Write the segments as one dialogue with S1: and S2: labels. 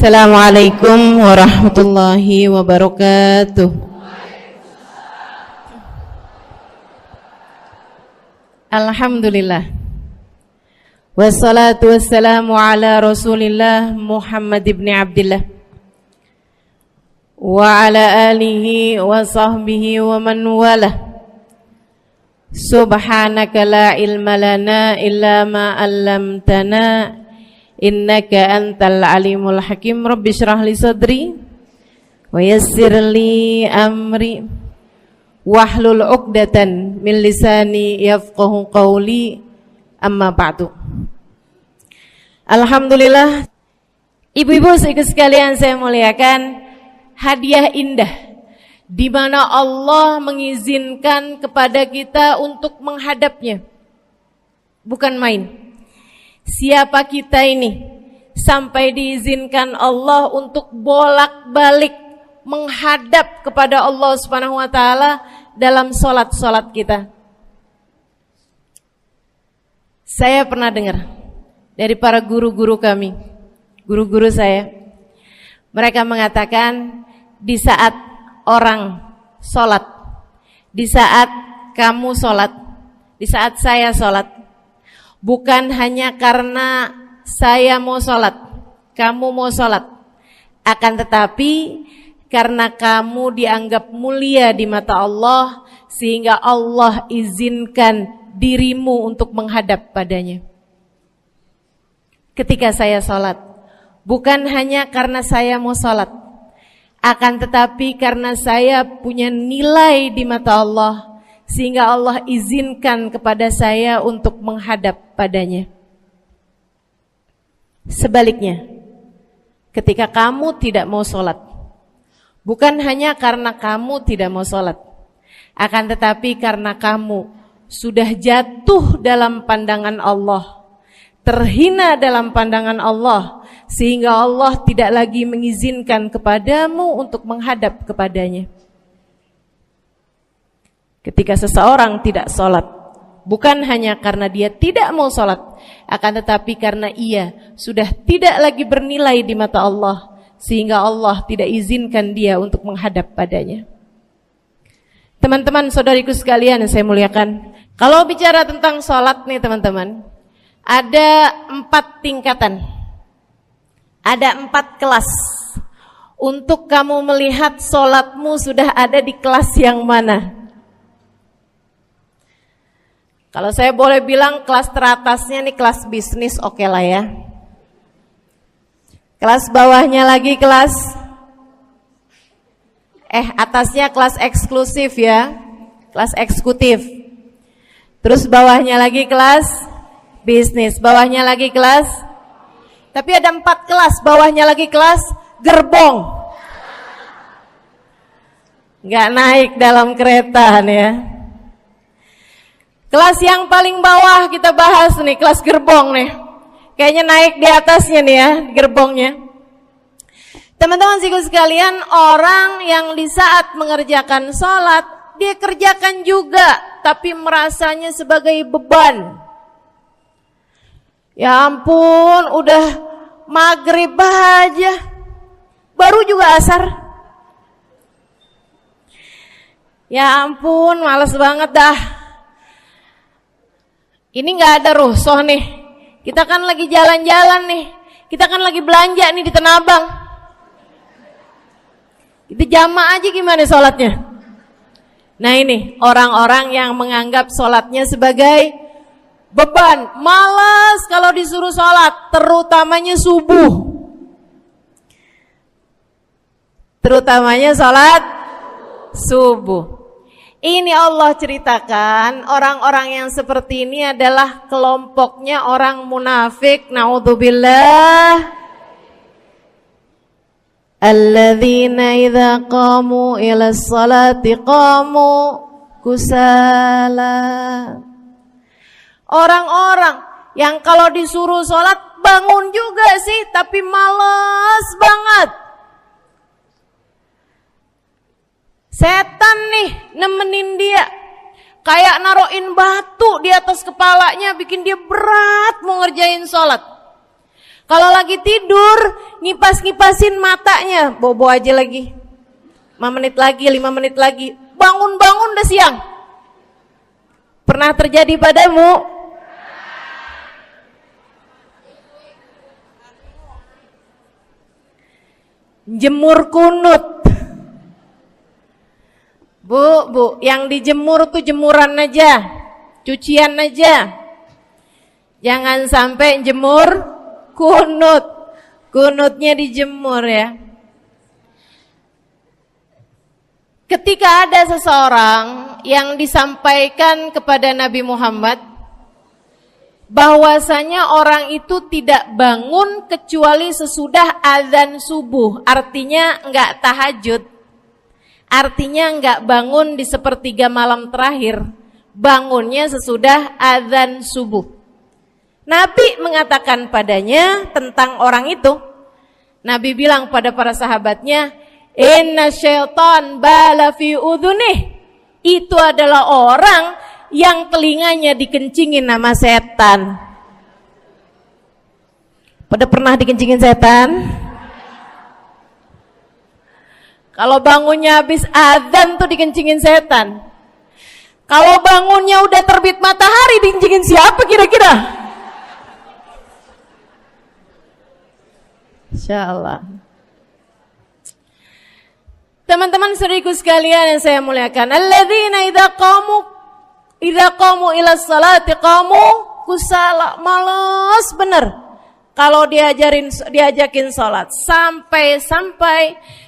S1: Assalamualaikum warahmatullahi wabarakatuh. Alhamdulillah. Wassalatu wassalamu ala Rasulillah Muhammad ibn Abdillah wa ala alihi wa sahbihi wa man walah. Subhanaka la ilma lana illa ma 'allamtana innaka antal alimul hakim. Rabbi shrah li sadri wa yassir li amri wahlul 'uqdatan min lisani yafqahu qawli. Amma ba'du. Alhamdulillah, ibu-ibu sekalian saya muliakan, hadiah indah di mana Allah mengizinkan kepada kita untuk menghadapnya. Bukan main. Siapa kita ini sampai diizinkan Allah untuk bolak-balik menghadap kepada Allah Subhanahu wa taala dalam salat-salat kita. Saya pernah dengar dari para guru-guru kami, guru-guru saya. Mereka mengatakan di saat orang salat, di saat kamu salat, di saat saya salat, bukan hanya karena saya mau sholat, kamu mau sholat, akan tetapi karena kamu dianggap mulia di mata Allah, sehingga Allah izinkan dirimu untuk menghadap padanya. Ketika saya sholat, bukan hanya karena saya mau sholat, akan tetapi karena saya punya nilai di mata Allah, sehingga Allah izinkan kepada saya untuk menghadap padanya. Sebaliknya, ketika kamu tidak mau sholat, bukan hanya karena kamu tidak mau sholat, akan tetapi karena kamu sudah jatuh dalam pandangan Allah, terhina dalam pandangan Allah, sehingga Allah tidak lagi mengizinkan kepadamu untuk menghadap kepadanya. Ketika seseorang tidak sholat, bukan hanya karena dia tidak mau sholat, akan tetapi karena ia sudah tidak lagi bernilai di mata Allah, sehingga Allah tidak izinkan dia untuk menghadap padanya. Teman-teman, saudariku sekalian yang saya muliakan, kalau bicara tentang sholat nih teman-teman, ada 4 tingkatan, ada 4 kelas. Untuk kamu melihat sholatmu sudah ada di kelas yang mana. Kalau saya boleh bilang kelas teratasnya nih kelas bisnis, oke lah ya. Kelas bawahnya lagi kelas atasnya kelas eksklusif ya, kelas eksekutif. Terus bawahnya lagi kelas bisnis, bawahnya lagi kelas. Tapi ada 4 kelas, bawahnya lagi kelas gerbong. Nggak naik dalam kereta nih ya. Kelas yang paling bawah kita bahas nih, kelas gerbong nih. Kayaknya naik di atasnya nih ya, gerbongnya. Teman-teman sekalian, orang yang di saat mengerjakan sholat, dia kerjakan juga, tapi merasanya sebagai beban. Ya ampun, udah maghrib aja, baru juga asar. Ya ampun, males banget dah. Ini gak ada rusuh nih. Kita kan lagi jalan-jalan nih. Kita kan lagi belanja nih di Tanah Abang. Kita jamaah aja gimana sholatnya. Nah ini orang-orang yang menganggap sholatnya sebagai beban. Malas kalau disuruh sholat, terutamanya subuh. Terutamanya sholat subuh. Ini Allah ceritakan orang-orang yang seperti ini adalah kelompoknya orang munafik. Naudzubillah. Alladzina idza qamu ila sholati qamu kusala. Orang-orang yang kalau disuruh sholat bangun juga sih, tapi malas banget. Setan nih nemenin dia, kayak naroin batu di atas kepalanya, bikin dia berat mau ngerjain sholat. Kalau lagi tidur, ngipas-ngipasin matanya, bobo aja lagi. 5 menit lagi, 5 menit lagi. Bangun-bangun udah siang. Pernah terjadi padamu? Jemur kunut. Bu, yang dijemur tuh jemuran aja, cucian aja. Jangan sampai jemur kunut. Kunutnya dijemur ya. Ketika ada seseorang yang disampaikan kepada Nabi Muhammad bahwasanya orang itu tidak bangun kecuali sesudah azan subuh, artinya enggak tahajud, artinya enggak bangun di sepertiga malam terakhir, bangunnya sesudah azan subuh. Nabi mengatakan padanya tentang orang itu, Nabi bilang pada para sahabatnya, inna syaitan bala fi udhunih, itu adalah orang yang telinganya dikencingin sama setan. Pada pernah dikencingin setan? Kalau bangunnya habis azan tuh dikencingin setan. Kalau bangunnya udah terbit matahari dikencingin siapa kira-kira? Insyaallah. Teman-teman saudariku sekalian yang saya muliakan, alladzina idza qamu ila sholati qamu kusala, malas bener kalau diajakin sholat, sampai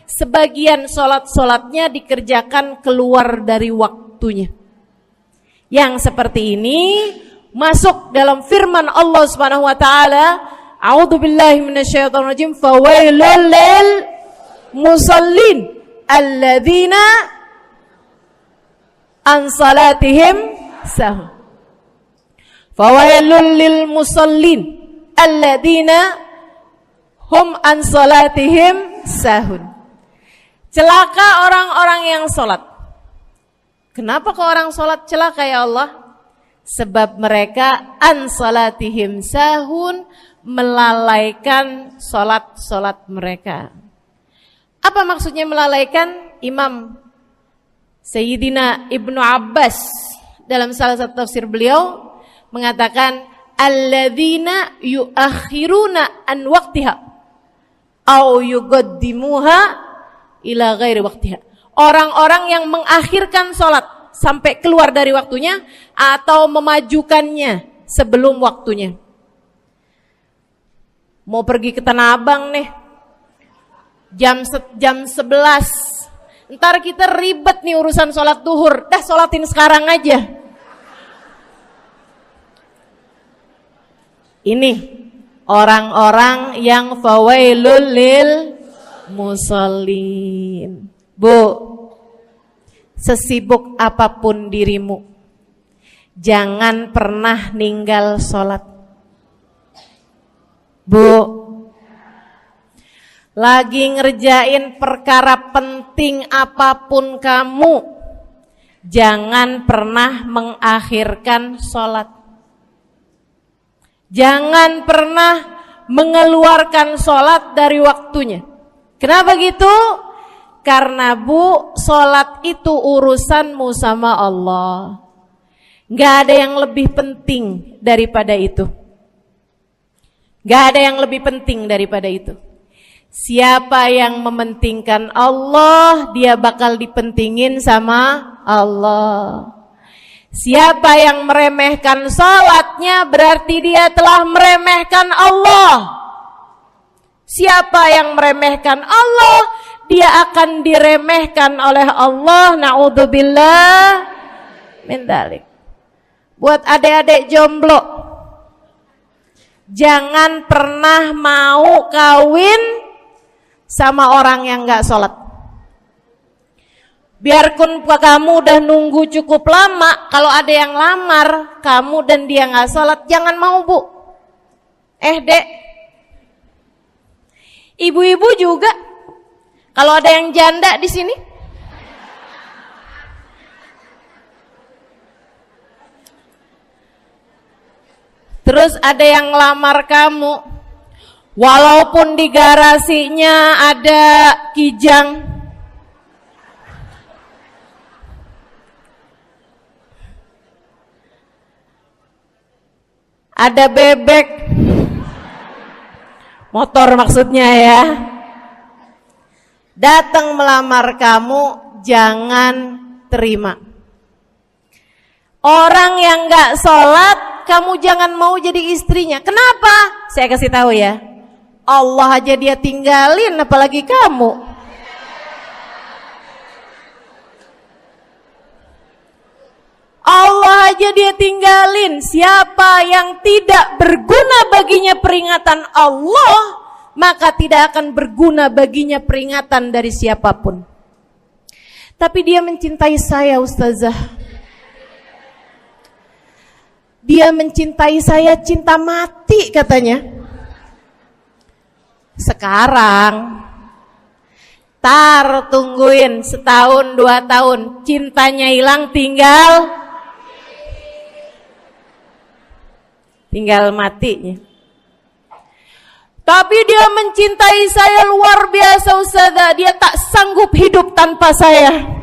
S1: sebagian sholatnya dikerjakan keluar dari waktunya. Yang seperti ini masuk dalam firman Allah Subhanahu wa taala, a'udzubillahi minasyaitonir rajim, fawailul lil musallin alladzina an salatihim sahun. Fawailul lil musallin alladzina hum an salatihim sahun. Celaka orang-orang yang salat. Kenapa kok orang salat celaka ya Allah? Sebab mereka an salatihim sahun, melalaikan salat mereka. Apa maksudnya melalaikan? Imam Sayyidina Ibnu Abbas dalam salah satu tafsir beliau mengatakan alladzina yuakhiruna an waqtiha au yuqaddimuha ila ghairi waqtiha. Orang-orang yang mengakhirkan salat sampai keluar dari waktunya atau memajukannya sebelum waktunya. Mau pergi ke Tanah Abang nih, jam 11. Ntar kita ribet nih urusan sholat duhur. Dah sholatin sekarang aja. Ini orang-orang yang fawailul lil musallin. Bu, sesibuk apapun dirimu, jangan pernah ninggal sholat. Bu, lagi ngerjain perkara penting apapun kamu, jangan pernah mengakhirkan sholat. Jangan pernah mengeluarkan sholat dari waktunya. Kenapa gitu? Karena bu, sholat itu urusanmu sama Allah. Gak ada yang lebih penting daripada itu. Gak ada yang lebih penting daripada itu. Siapa yang mementingkan Allah, dia bakal dipentingin sama Allah. Siapa yang meremehkan salatnya, berarti dia telah meremehkan Allah. Siapa yang meremehkan Allah, dia akan diremehkan oleh Allah. Na'udzubillah min dzalik. Buat adik-adik jomblo, jangan pernah mau kawin sama orang yang gak sholat. Biarpun kamu udah nunggu cukup lama, kalau ada yang lamar kamu dan dia gak sholat, jangan mau bu. Dek, ibu-ibu juga, kalau ada yang janda di sini, terus ada yang lamar kamu, Walaupun di garasinya ada kijang, ada bebek, motor maksudnya ya, datang melamar kamu, jangan terima. Orang yang gak sholat, kamu jangan mau jadi istrinya. Kenapa? Saya kasih tahu ya, Allah aja dia tinggalin, apalagi kamu. Allah aja dia tinggalin. Siapa yang tidak berguna baginya peringatan Allah, maka tidak akan berguna baginya peringatan dari siapapun. Tapi dia mencintai saya, Ustazah. Dia mencintai saya cinta mati katanya. Sekarang tungguin setahun 2 tahun, cintanya hilang, tinggal matinya. Tapi dia mencintai saya luar biasa, Ustazah. Dia tak sanggup hidup tanpa saya.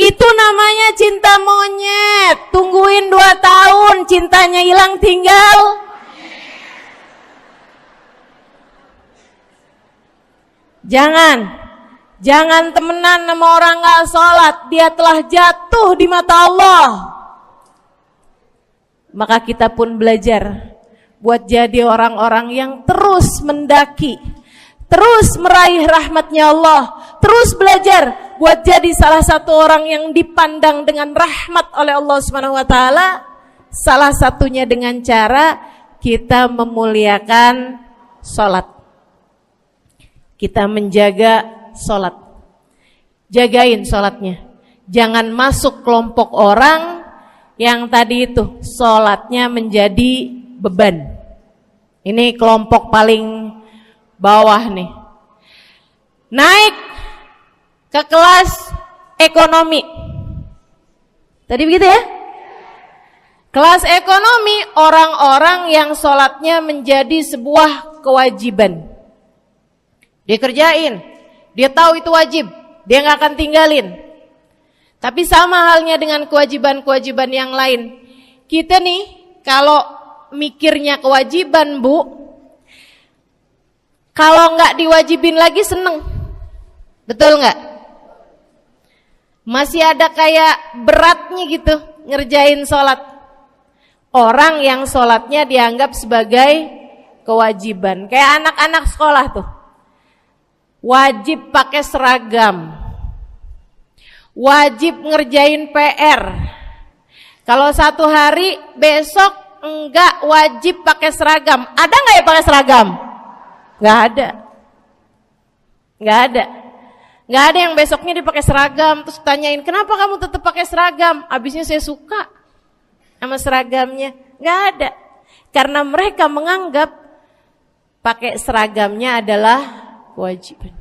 S1: Itu namanya cinta monyet. Tungguin 2 tahun, cintanya hilang, tinggal. Jangan temenan sama orang gak sholat. Dia telah jatuh di mata Allah. Maka kita pun belajar buat jadi orang-orang yang terus mendaki, terus meraih rahmatnya Allah, terus belajar buat jadi salah satu orang yang dipandang dengan rahmat oleh Allah Subhanahu wa taala. Salah satunya dengan cara kita memuliakan sholat, kita menjaga sholat. Jagain sholatnya, jangan masuk kelompok orang yang tadi itu sholatnya menjadi beban. Ini kelompok paling bawah nih. Naik ke kelas ekonomi. Tadi begitu ya? Kelas ekonomi, orang-orang yang sholatnya menjadi sebuah kewajiban. Dia kerjain, dia tahu itu wajib, dia gak akan tinggalin. Tapi sama halnya dengan kewajiban-kewajiban yang lain. Kita nih kalau mikirnya kewajiban, Bu, kalau nggak diwajibin lagi seneng. Betul nggak? Masih ada kayak beratnya gitu ngerjain sholat. Orang yang sholatnya dianggap sebagai kewajiban. Kayak anak-anak sekolah tuh, wajib pakai seragam, wajib ngerjain PR. Kalau 1 hari, besok enggak wajib pakai seragam. Ada enggak ya pakai seragam? Enggak ada. Enggak ada. Enggak ada yang besoknya dipakai seragam terus tanyain, "Kenapa kamu tetap pakai seragam?" Abisnya saya suka sama seragamnya. Enggak ada. Karena mereka menganggap pakai seragamnya adalah kewajiban.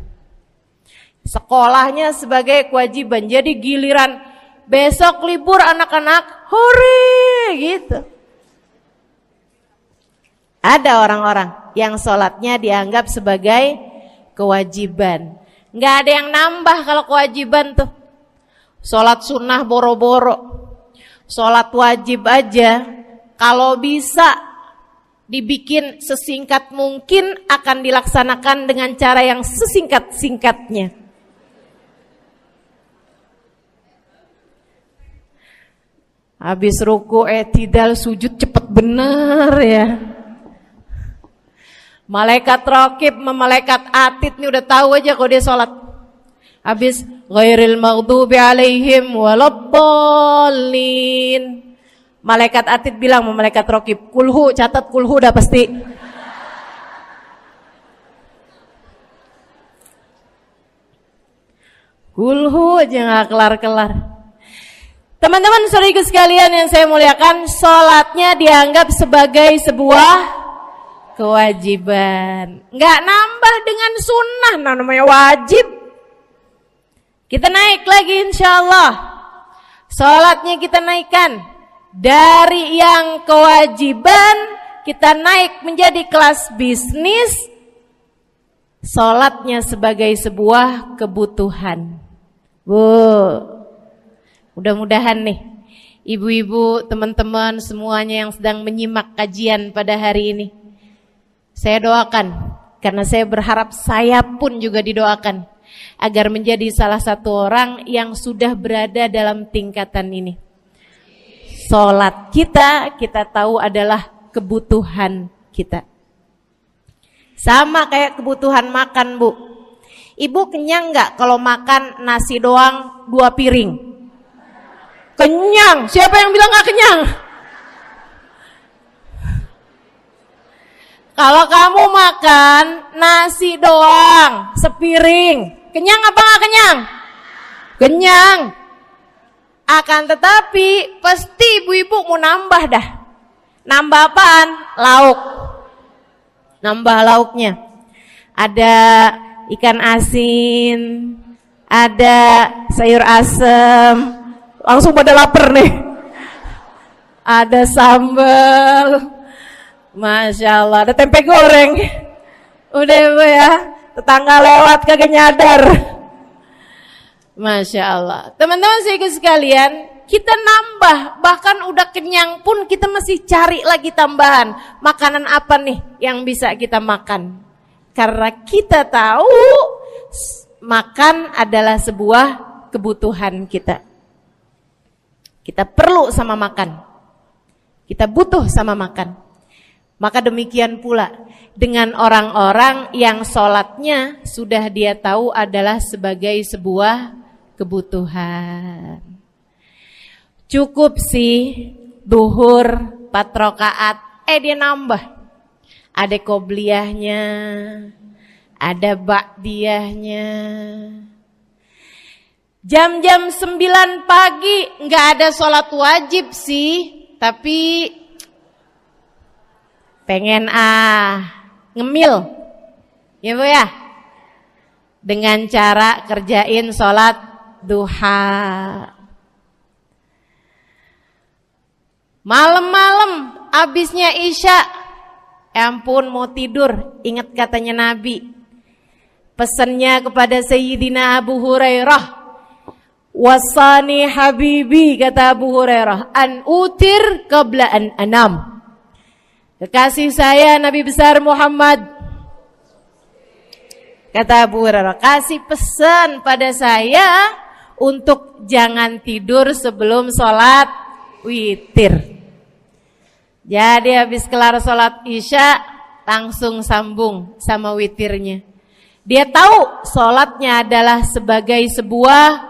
S1: Sekolahnya sebagai kewajiban. Jadi giliran besok libur anak-anak, hore gitu. Ada orang-orang yang sholatnya dianggap sebagai kewajiban. Nggak ada yang nambah kalau kewajiban tuh. Sholat sunnah boro-boro, sholat wajib aja kalau bisa dibikin sesingkat mungkin akan dilaksanakan dengan cara yang sesingkat-singkatnya. Habis ruku i'tidal sujud cepet bener ya. Malaikat raqib sama malaikat atid nih udah tahu aja kalau dia sholat. Habis ghairil maghdubi alaihim waladdallin. Malaikat atid bilang sama malaikat raqib, kulhu, catat kulhu udah pasti. Kulhu aja gak kelar-kelar. Teman-teman saudariku sekalian yang saya muliakan, sholatnya dianggap sebagai sebuah kewajiban. Nggak nambah dengan sunnah, namanya wajib. Kita naik lagi insya Allah. Sholatnya kita naikkan. Dari yang kewajiban, kita naik menjadi kelas bisnis, sholatnya sebagai sebuah kebutuhan. Bu, mudah-mudahan nih ibu-ibu, teman-teman semuanya yang sedang menyimak kajian pada hari ini, saya doakan, karena saya berharap saya pun juga didoakan, agar menjadi salah satu orang yang sudah berada dalam tingkatan ini. Sholat kita tahu adalah kebutuhan kita. Sama kayak kebutuhan makan, Bu. Ibu kenyang nggak kalau makan nasi doang 2 piring? Kenyang. Siapa yang bilang nggak kenyang? Kalau kamu makan nasi doang sepiring, kenyang apa nggak kenyang? Kenyang. Akan tetapi pasti ibu-ibu mau nambah dah. Nambah apaan? Lauk. Nambah lauknya. Ada ikan asin, ada sayur asem. Langsung pada lapar nih. Ada sambal. Masya Allah, ada tempe goreng. Udah Ibu ya, tetangga lewat kagak nyadar. Masya Allah. Teman-teman saya sekalian, kita nambah, bahkan udah kenyang pun kita masih cari lagi tambahan. Makanan apa nih yang bisa kita makan? Karena kita tahu makan adalah sebuah kebutuhan kita. Kita perlu sama makan. Kita butuh sama makan. Maka demikian pula dengan orang-orang yang sholatnya sudah dia tahu adalah sebagai sebuah kebutuhan. Cukup sih duhur 4 rakaat, dia nambah. Ada qobliyahnya, ada ba'diyahnya. Jam-jam 9 pagi nggak ada sholat wajib sih, tapi pengen ngemil, ya Bu ya, dengan cara kerjain sholat duha. Malam-malam abisnya isya, ampun mau tidur, ingat katanya Nabi, pesannya kepada Sayyidina Abu Hurairah, wasani habibi, kata Abu Hurairah, an utir qabla an anam. Kekasih saya Nabi besar Muhammad, kata Abu Hurairah, kasih pesan pada saya untuk jangan tidur sebelum sholat witir. Jadi habis kelar sholat isya langsung sambung sama witirnya. Dia tahu sholatnya adalah sebagai sebuah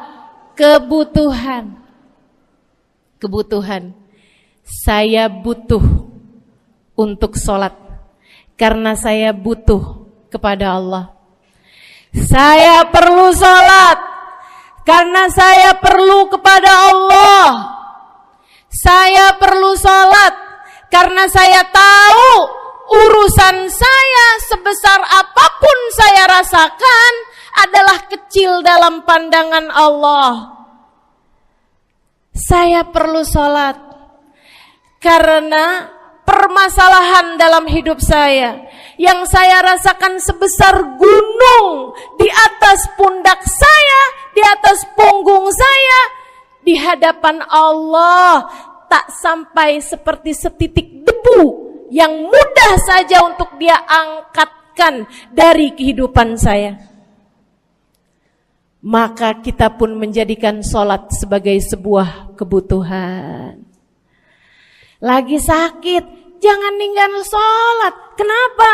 S1: kebutuhan. Kebutuhan. Saya butuh untuk sholat karena saya butuh kepada Allah. Saya perlu sholat karena saya perlu kepada Allah. Saya perlu sholat karena saya tahu urusan saya sebesar apapun saya rasakan adalah kecil dalam pandangan Allah. Saya perlu sholat karena permasalahan dalam hidup saya yang saya rasakan sebesar gunung di atas pundak saya, di atas punggung saya, di hadapan Allah tak sampai seperti setitik debu yang mudah saja untuk dia angkatkan dari kehidupan saya. Maka kita pun menjadikan sholat sebagai sebuah kebutuhan. Lagi sakit, jangan ninggalin sholat. Kenapa?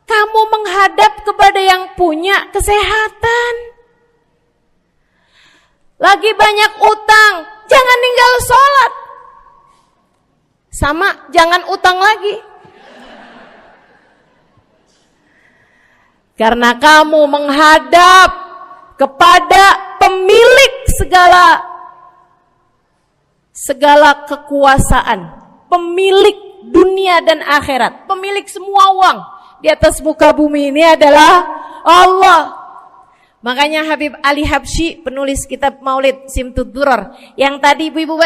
S1: Kamu menghadap kepada yang punya kesehatan. Lagi banyak utang, jangan ninggal sholat. Sama, jangan utang lagi. Karena kamu menghadap kepada pemilik segala kekuasaan, pemilik dunia dan akhirat, pemilik semua uang di atas muka bumi ini adalah Allah. Makanya Habib Ali Habsyi, penulis kitab Maulid Simtud Durar, yang tadi ibu-ibu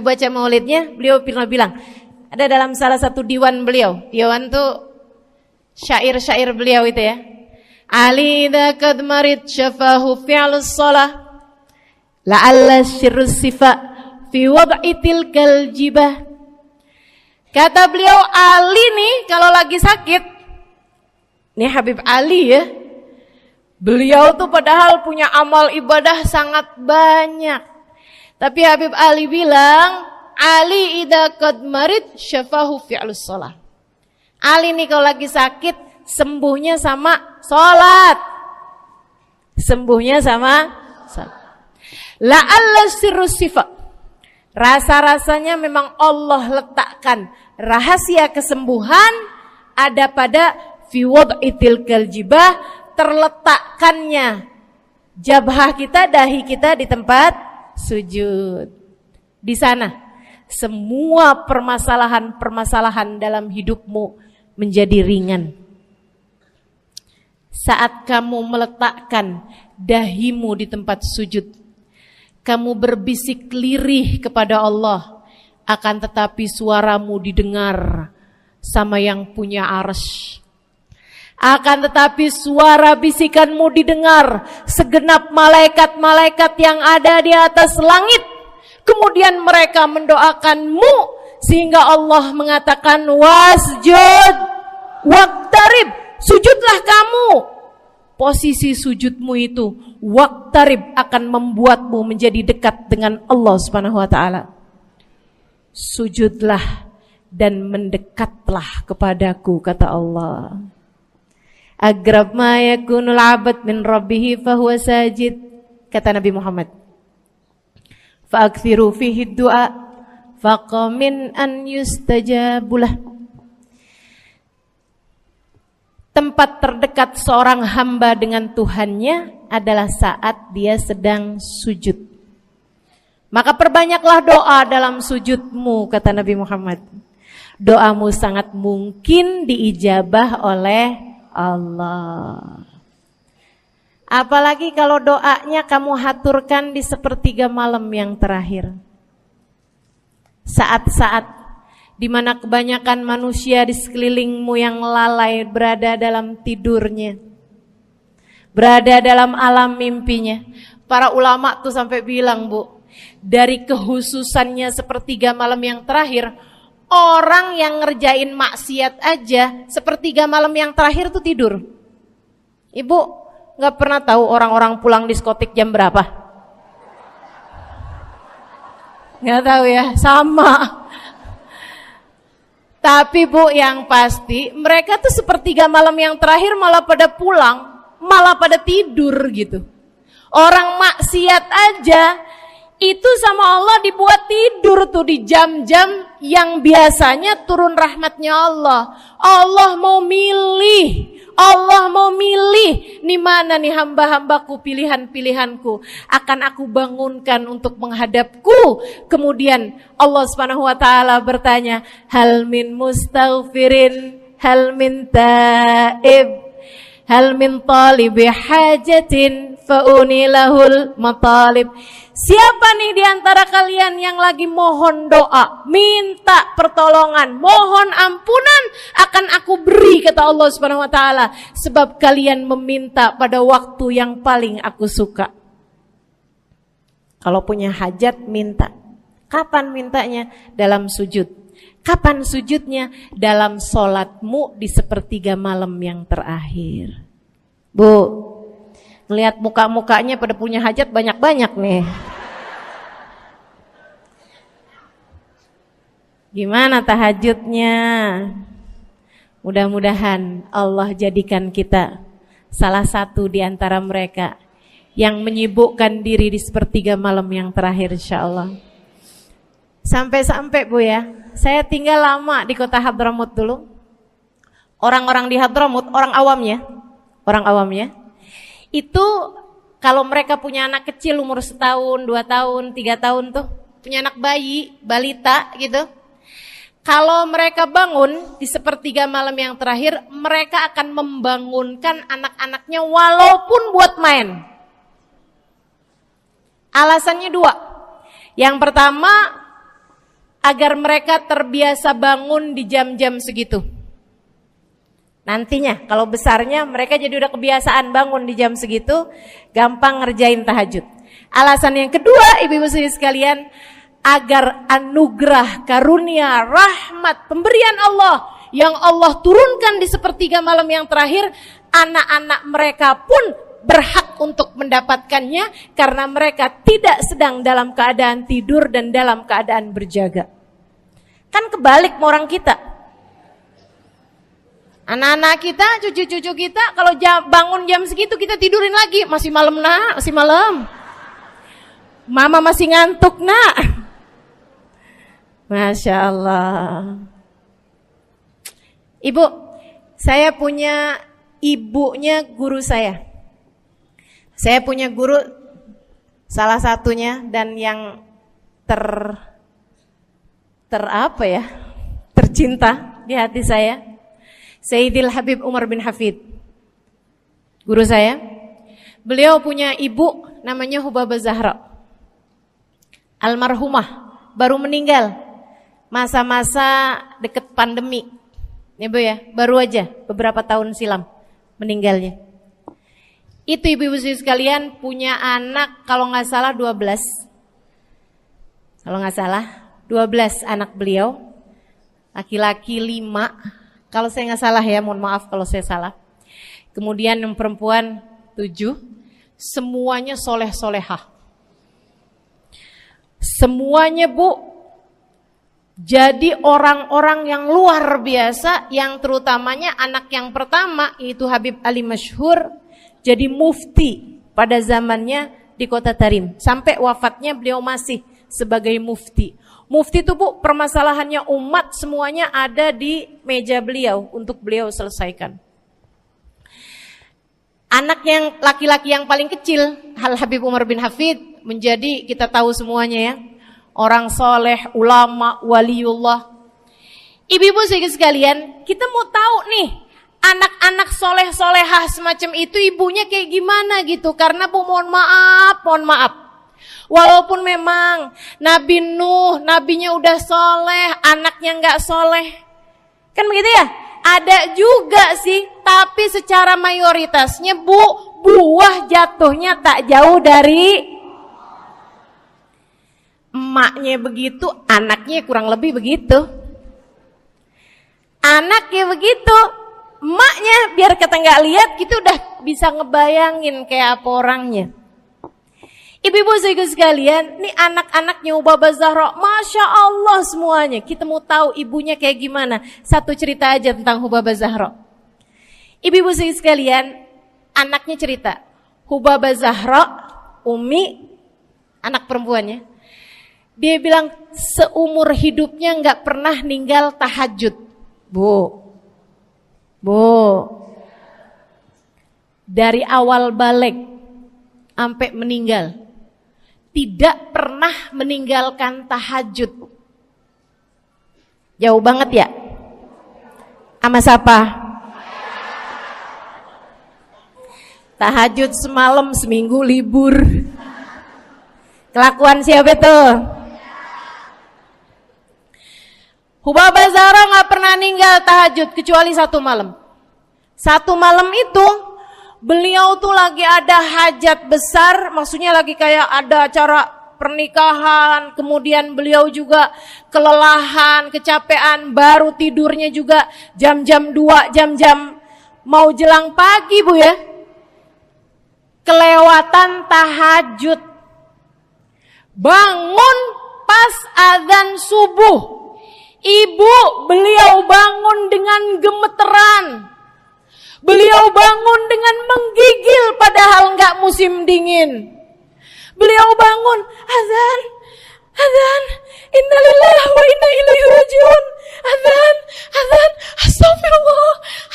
S1: baca maulidnya, beliau pernah bilang, Ada dalam salah satu diwan beliau. Diwan tuh syair-syair beliau itu ya. Ali idza qad marid syafahu fi'lus shalah la'alla syirru sifa fi wad'i tilkal jibah. Kata beliau, Ali nih kalau lagi sakit, nih Habib Ali ya, beliau tuh padahal punya amal ibadah sangat banyak. Tapi Habib Ali bilang, Ali idza qad marid syafahu fi'lus shalah. Ali nih kalau lagi sakit, sembuhnya sama sholat. Sembuhnya sama sholat. La'alla sirru sifat. Rasa-rasanya memang Allah letakkan rahasia kesembuhan ada pada fi wad'i tilkal jibah, terletakkannya jabhah kita, dahi kita di tempat sujud. Di sana semua permasalahan-permasalahan dalam hidupmu menjadi ringan. Saat kamu meletakkan dahimu di tempat sujud, kamu berbisik lirih kepada Allah, akan tetapi suaramu didengar sama yang punya arsy. Akan tetapi suara bisikanmu didengar segenap malaikat-malaikat yang ada di atas langit. Kemudian mereka mendoakanmu sehingga Allah mengatakan wasjud waqtarib, sujudlah kamu. Posisi sujudmu itu waqtarib akan membuatmu menjadi dekat dengan Allah Subhanahu wa taala. Sujudlah dan mendekatlah kepadaku, kata Allah. Agrab ma yakunul 'abd min rabbih fa huwa sajid, kata Nabi Muhammad. Fa aktsiru fihi du'a faqamin an yustajabulah. Tempat terdekat seorang hamba dengan Tuhannya adalah saat dia sedang sujud. Maka perbanyaklah doa dalam sujudmu, kata Nabi Muhammad. Doamu sangat mungkin diijabah oleh Allah. Apalagi kalau doanya kamu haturkan di sepertiga malam yang terakhir. Saat-saat di mana kebanyakan manusia di sekelilingmu yang lalai berada dalam tidurnya, berada dalam alam mimpinya. Para ulama tuh sampai bilang, Bu, dari kehususannya sepertiga malam yang terakhir, orang yang ngerjain maksiat aja sepertiga malam yang terakhir tuh tidur. Ibu gak pernah tahu orang-orang pulang diskotik jam berapa? Gak tahu ya, sama. Tapi Bu, yang pasti mereka tuh sepertiga malam yang terakhir malah pada pulang, malah pada tidur gitu. Orang maksiat aja itu sama Allah dibuat tidur tuh di jam-jam yang biasanya turun rahmatnya Allah. Allah mau milih nih mana nih hamba-hambaku, pilihan-pilihanku akan aku bangunkan untuk menghadapku. Kemudian Allah Subhanahu wa taala bertanya, hal min mustaghfirin, hal min taib, hal min talibi hajatin faunilahul matalib. Siapa nih di antara kalian yang lagi mohon doa, minta pertolongan, mohon ampunan, akan aku beri, kata Allah Subhanahu wa taala, sebab kalian meminta pada waktu yang paling aku suka. Kalau punya hajat minta. Kapan mintanya? Dalam sujud. Kapan sujudnya? Dalam sholatmu di sepertiga malam yang terakhir. Bu, ngelihat muka-mukanya pada punya hajat banyak-banyak nih. Gimana tahajudnya? Mudah-mudahan Allah jadikan kita salah satu di antara mereka yang menyibukkan diri di sepertiga malam yang terakhir, insyaallah. Sampai-sampai Bu ya, saya tinggal lama di kota Hadramut dulu. Orang-orang di Hadramut, orang awamnya, itu kalau mereka punya anak kecil umur 1 tahun, 2 tahun, 3 tahun tuh, punya anak bayi, balita gitu. Kalau mereka bangun di sepertiga malam yang terakhir, mereka akan membangunkan anak-anaknya walaupun buat main. Alasannya 2. Yang pertama, agar mereka terbiasa bangun di jam-jam segitu. Nantinya kalau besarnya mereka jadi udah kebiasaan bangun di jam segitu, gampang ngerjain tahajud. Alasan yang kedua, ibu-ibu sekalian, agar anugerah, karunia, rahmat, pemberian Allah yang Allah turunkan di sepertiga malam yang terakhir, anak-anak mereka pun berhak untuk mendapatkannya karena mereka tidak sedang dalam keadaan tidur dan dalam keadaan berjaga. Kan kebalik orang kita. Anak-anak kita, cucu-cucu kita kalau bangun jam segitu kita tidurin lagi. Masih malam nak, masih malam. Mama masih ngantuk nak. Masya Allah. Ibu, saya punya ibunya guru saya. Saya punya guru salah satunya dan yang tercinta di hati saya, Sayyidil Habib Umar bin Hafid. Guru saya. Beliau punya ibu namanya Hubabah Zahra. Almarhumah, baru meninggal masa-masa deket pandemi. Ya Bu ya, baru aja beberapa tahun silam meninggalnya. Itu ibu-ibu sekalian punya anak kalau nggak salah 12. Kalau nggak salah 12 anak beliau. Laki-laki 5. Kalau saya nggak salah ya, mohon maaf kalau saya salah. Kemudian yang perempuan 7. Semuanya soleh-solehah. Semuanya Bu, jadi orang-orang yang luar biasa, yang terutamanya anak yang pertama yaitu Habib Ali Masyhur jadi mufti pada zamannya di Kota Tarim. Sampai wafatnya beliau masih sebagai mufti. Mufti itu Bu, permasalahannya umat semuanya ada di meja beliau untuk beliau selesaikan. Anak yang laki-laki yang paling kecil, Habib Umar bin Hafid, menjadi kita tahu semuanya ya, orang soleh, ulama, waliullah. Ibu-ibu sekalian, kita mau tahu nih, anak-anak soleh-solehah semacam itu ibunya kayak gimana gitu. Karena Bu, mohon maaf. Walaupun memang Nabi Nuh, nabinya udah soleh, anaknya gak soleh. Kan begitu ya? Ada juga sih, tapi secara mayoritasnya Bu, buah jatuhnya tak jauh dari emaknya begitu, anaknya kurang lebih begitu. Anaknya begitu, emaknya biar kita nggak lihat, kita udah bisa ngebayangin kayak apa orangnya. Ibu-ibu sekalian, nih anak-anaknya Hubabah Zahra, Masya Allah semuanya. Kita mau tahu ibunya kayak gimana. Satu cerita aja tentang Hubabah Zahra. Ibu-ibu sekalian, anaknya cerita, Hubabah Zahra, Umi, anak perempuannya, dia bilang seumur hidupnya gak pernah ninggal tahajud. Bu, dari awal balik sampai meninggal, tidak pernah meninggalkan tahajud. Jauh banget ya? Sama siapa? Tahajud semalam, seminggu libur. Kelakuan siapa tuh? Hubabah Zahra gak pernah ninggal tahajud kecuali satu malam. Satu malam itu beliau tuh lagi ada hajat besar, maksudnya lagi kayak ada acara pernikahan, kemudian beliau juga kelelahan, kecapean, baru tidurnya juga jam-jam 2, jam-jam mau jelang pagi Bu ya. Kelewatan tahajud. Bangun pas azan subuh. Ibu, beliau bangun dengan gemeteran. Beliau bangun dengan menggigil padahal enggak musim dingin. Beliau bangun, azan, innalillahi wa inna ilaihi rajiun. Azan,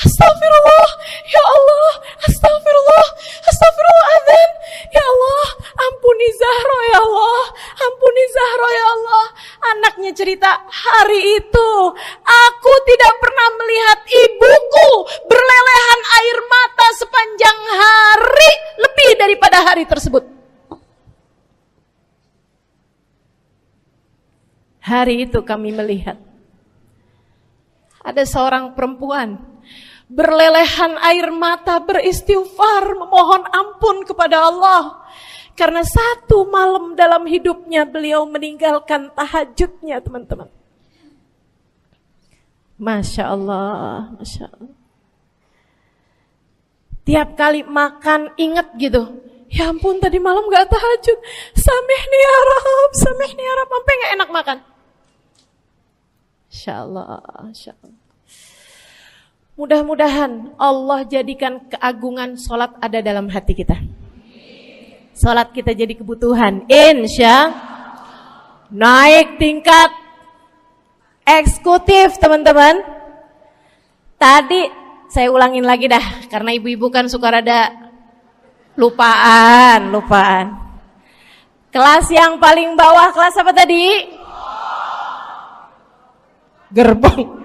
S1: astagfirullah, ya Allah, astagfirullah, azan, ya Allah, ampuni Zahra ya Allah, ampuni Zahra ya Allah. Anaknya cerita, hari itu aku tidak pernah melihat ibuku berlelehan air mata sepanjang hari lebih daripada hari tersebut. Hari itu kami melihat ada seorang perempuan berlelehan air mata beristighfar memohon ampun kepada Allah karena satu malam dalam hidupnya beliau meninggalkan tahajudnya, teman-teman. Masya Allah, Masya Allah. Tiap kali makan ingat gitu, ya ampun tadi malam gak tahajud, samihni ya Rab, samihni ya Rab, sampai gak enak makan. Insya Allah, Insya Allah. Mudah-mudahan Allah jadikan keagungan sholat ada dalam hati kita. Sholat kita jadi kebutuhan, insya naik tingkat eksekutif, teman-teman. Tadi saya ulangin lagi dah, karena ibu-ibu kan suka rada lupaan. Kelas yang paling bawah, kelas apa tadi? Gerbong.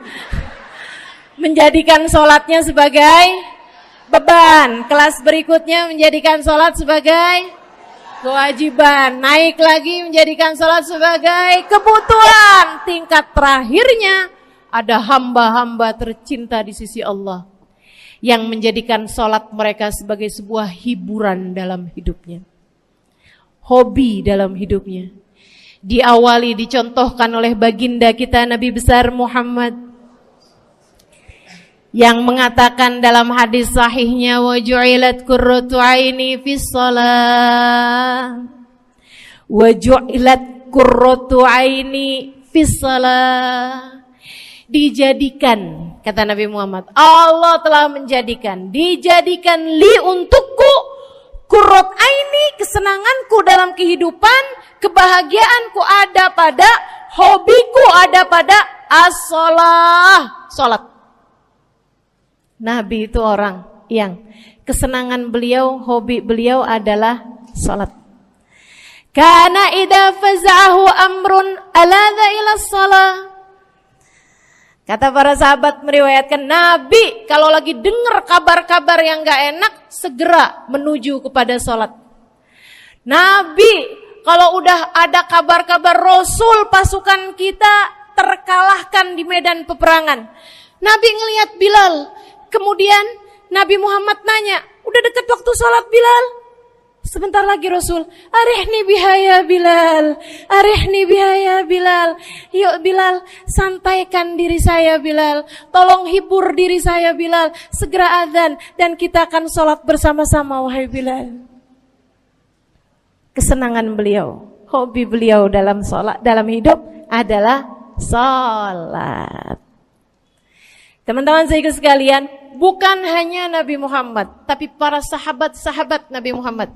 S1: Menjadikan sholatnya sebagai beban. Kelas berikutnya menjadikan sholat sebagai kewajiban. Naik lagi menjadikan sholat sebagai kebutuhan. Tingkat terakhirnya ada hamba-hamba tercinta di sisi Allah yang menjadikan sholat mereka sebagai sebuah hiburan dalam hidupnya, hobi dalam hidupnya. Diawali, dicontohkan oleh baginda kita Nabi besar Muhammad yang mengatakan dalam hadis sahihnya, wa ju'ilat qurratu aini fis shalah, wa ju'ilat qurratu aini fis shalah. Dijadikan, kata Nabi Muhammad, Allah telah menjadikan, dijadikan li untukku qurrat aini, kesenanganku dalam kehidupan, kebahagiaanku ada pada, hobiku ada pada as-shalah, salat. Nabi itu orang yang kesenangan beliau, hobi beliau adalah salat. Kana idza faza'ahu amrun aladha ila shalah. Kata para sahabat meriwayatkan, Nabi kalau lagi dengar kabar-kabar yang gak enak, segera menuju kepada salat. Nabi kalau udah ada kabar-kabar Rasul pasukan kita terkalahkan di medan peperangan, Nabi ngelihat Bilal. Kemudian Nabi Muhammad nanya, udah dekat waktu sholat Bilal? Sebentar lagi Rasul, arihni bihaya Bilal, arihni bihaya Bilal. Yuk Bilal, sampaikan diri saya Bilal, tolong hibur diri saya Bilal. Segera azan dan kita akan sholat bersama-sama wahai Bilal. Kesenangan beliau, hobi beliau dalam sholat, dalam hidup adalah sholat. Teman-teman saya sekalian, bukan hanya Nabi Muhammad, tapi para sahabat-sahabat Nabi Muhammad,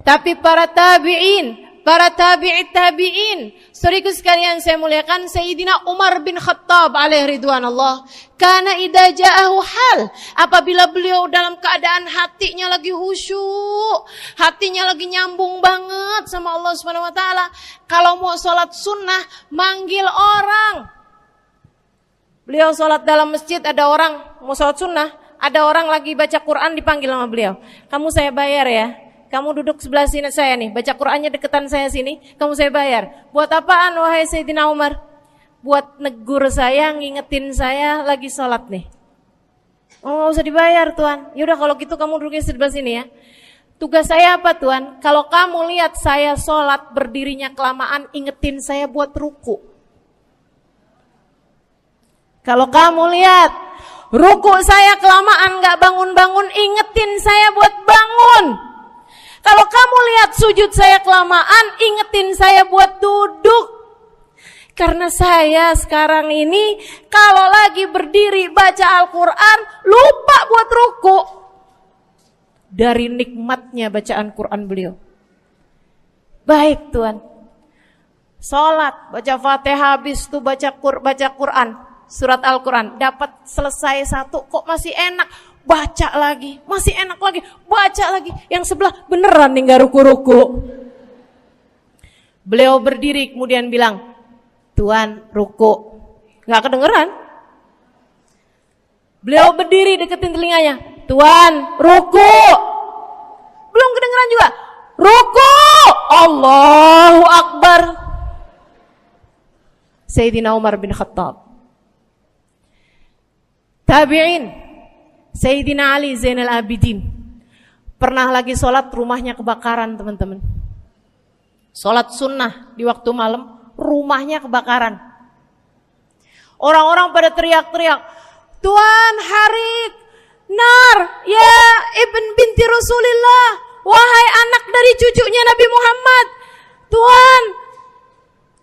S1: tapi para tabi'in, para tabi'it tabi'in. Saudaraku sekalian saya muliakan, Sayyidina Umar bin Khattab alaihi ridwanullah, kana idza ja'ahu hal, apabila beliau dalam keadaan hatinya lagi khusyuk, hatinya lagi nyambung banget sama Allah Subhanahu wa taala, kalau mau salat sunnah manggil orang. Beliau sholat dalam masjid, ada orang mau sholat sunnah, ada orang lagi baca Quran dipanggil sama beliau. Kamu saya bayar ya, kamu duduk sebelah sini saya nih, baca Qurannya deketan saya sini, kamu saya bayar. Buat apaan wahai Sayyidina Umar? Buat negur saya, ngingetin saya lagi sholat nih. Oh gak usah dibayar Tuan. Yaudah kalau gitu kamu duduknya sebelah sini ya. Tugas saya apa Tuan? Kalau kamu lihat saya sholat berdirinya kelamaan, ingetin saya buat ruku. Kalau kamu lihat ruku saya kelamaan gak bangun-bangun, ingetin saya buat bangun. Kalau kamu lihat sujud saya kelamaan, ingetin saya buat duduk. Karena saya sekarang ini kalau lagi berdiri baca Al-Quran, lupa buat ruku. Dari nikmatnya bacaan Quran beliau. Baik Tuan, sholat, baca Fatihah, habis itu baca Quran. Surat Al-Quran, dapat selesai satu, kok masih enak, baca lagi, masih enak lagi, baca lagi. Yang sebelah beneran nih gak ruku-ruku. Beliau berdiri kemudian bilang, Tuan ruku, gak kedengeran. Beliau berdiri deketin telinganya, Tuan ruku, belum kedengeran juga. Ruku, Allahu Akbar. Sayyidina Umar bin Khattab. Tabi'in, Sayyidina Ali Zainal Abidin. Pernah lagi sholat, rumahnya kebakaran, teman-teman. Sholat sunnah di waktu malam, rumahnya kebakaran. Orang-orang pada teriak-teriak, Tuan Harik, nar, ya ibn binti Rasulillah, wahai anak dari cucunya Nabi Muhammad, Tuan,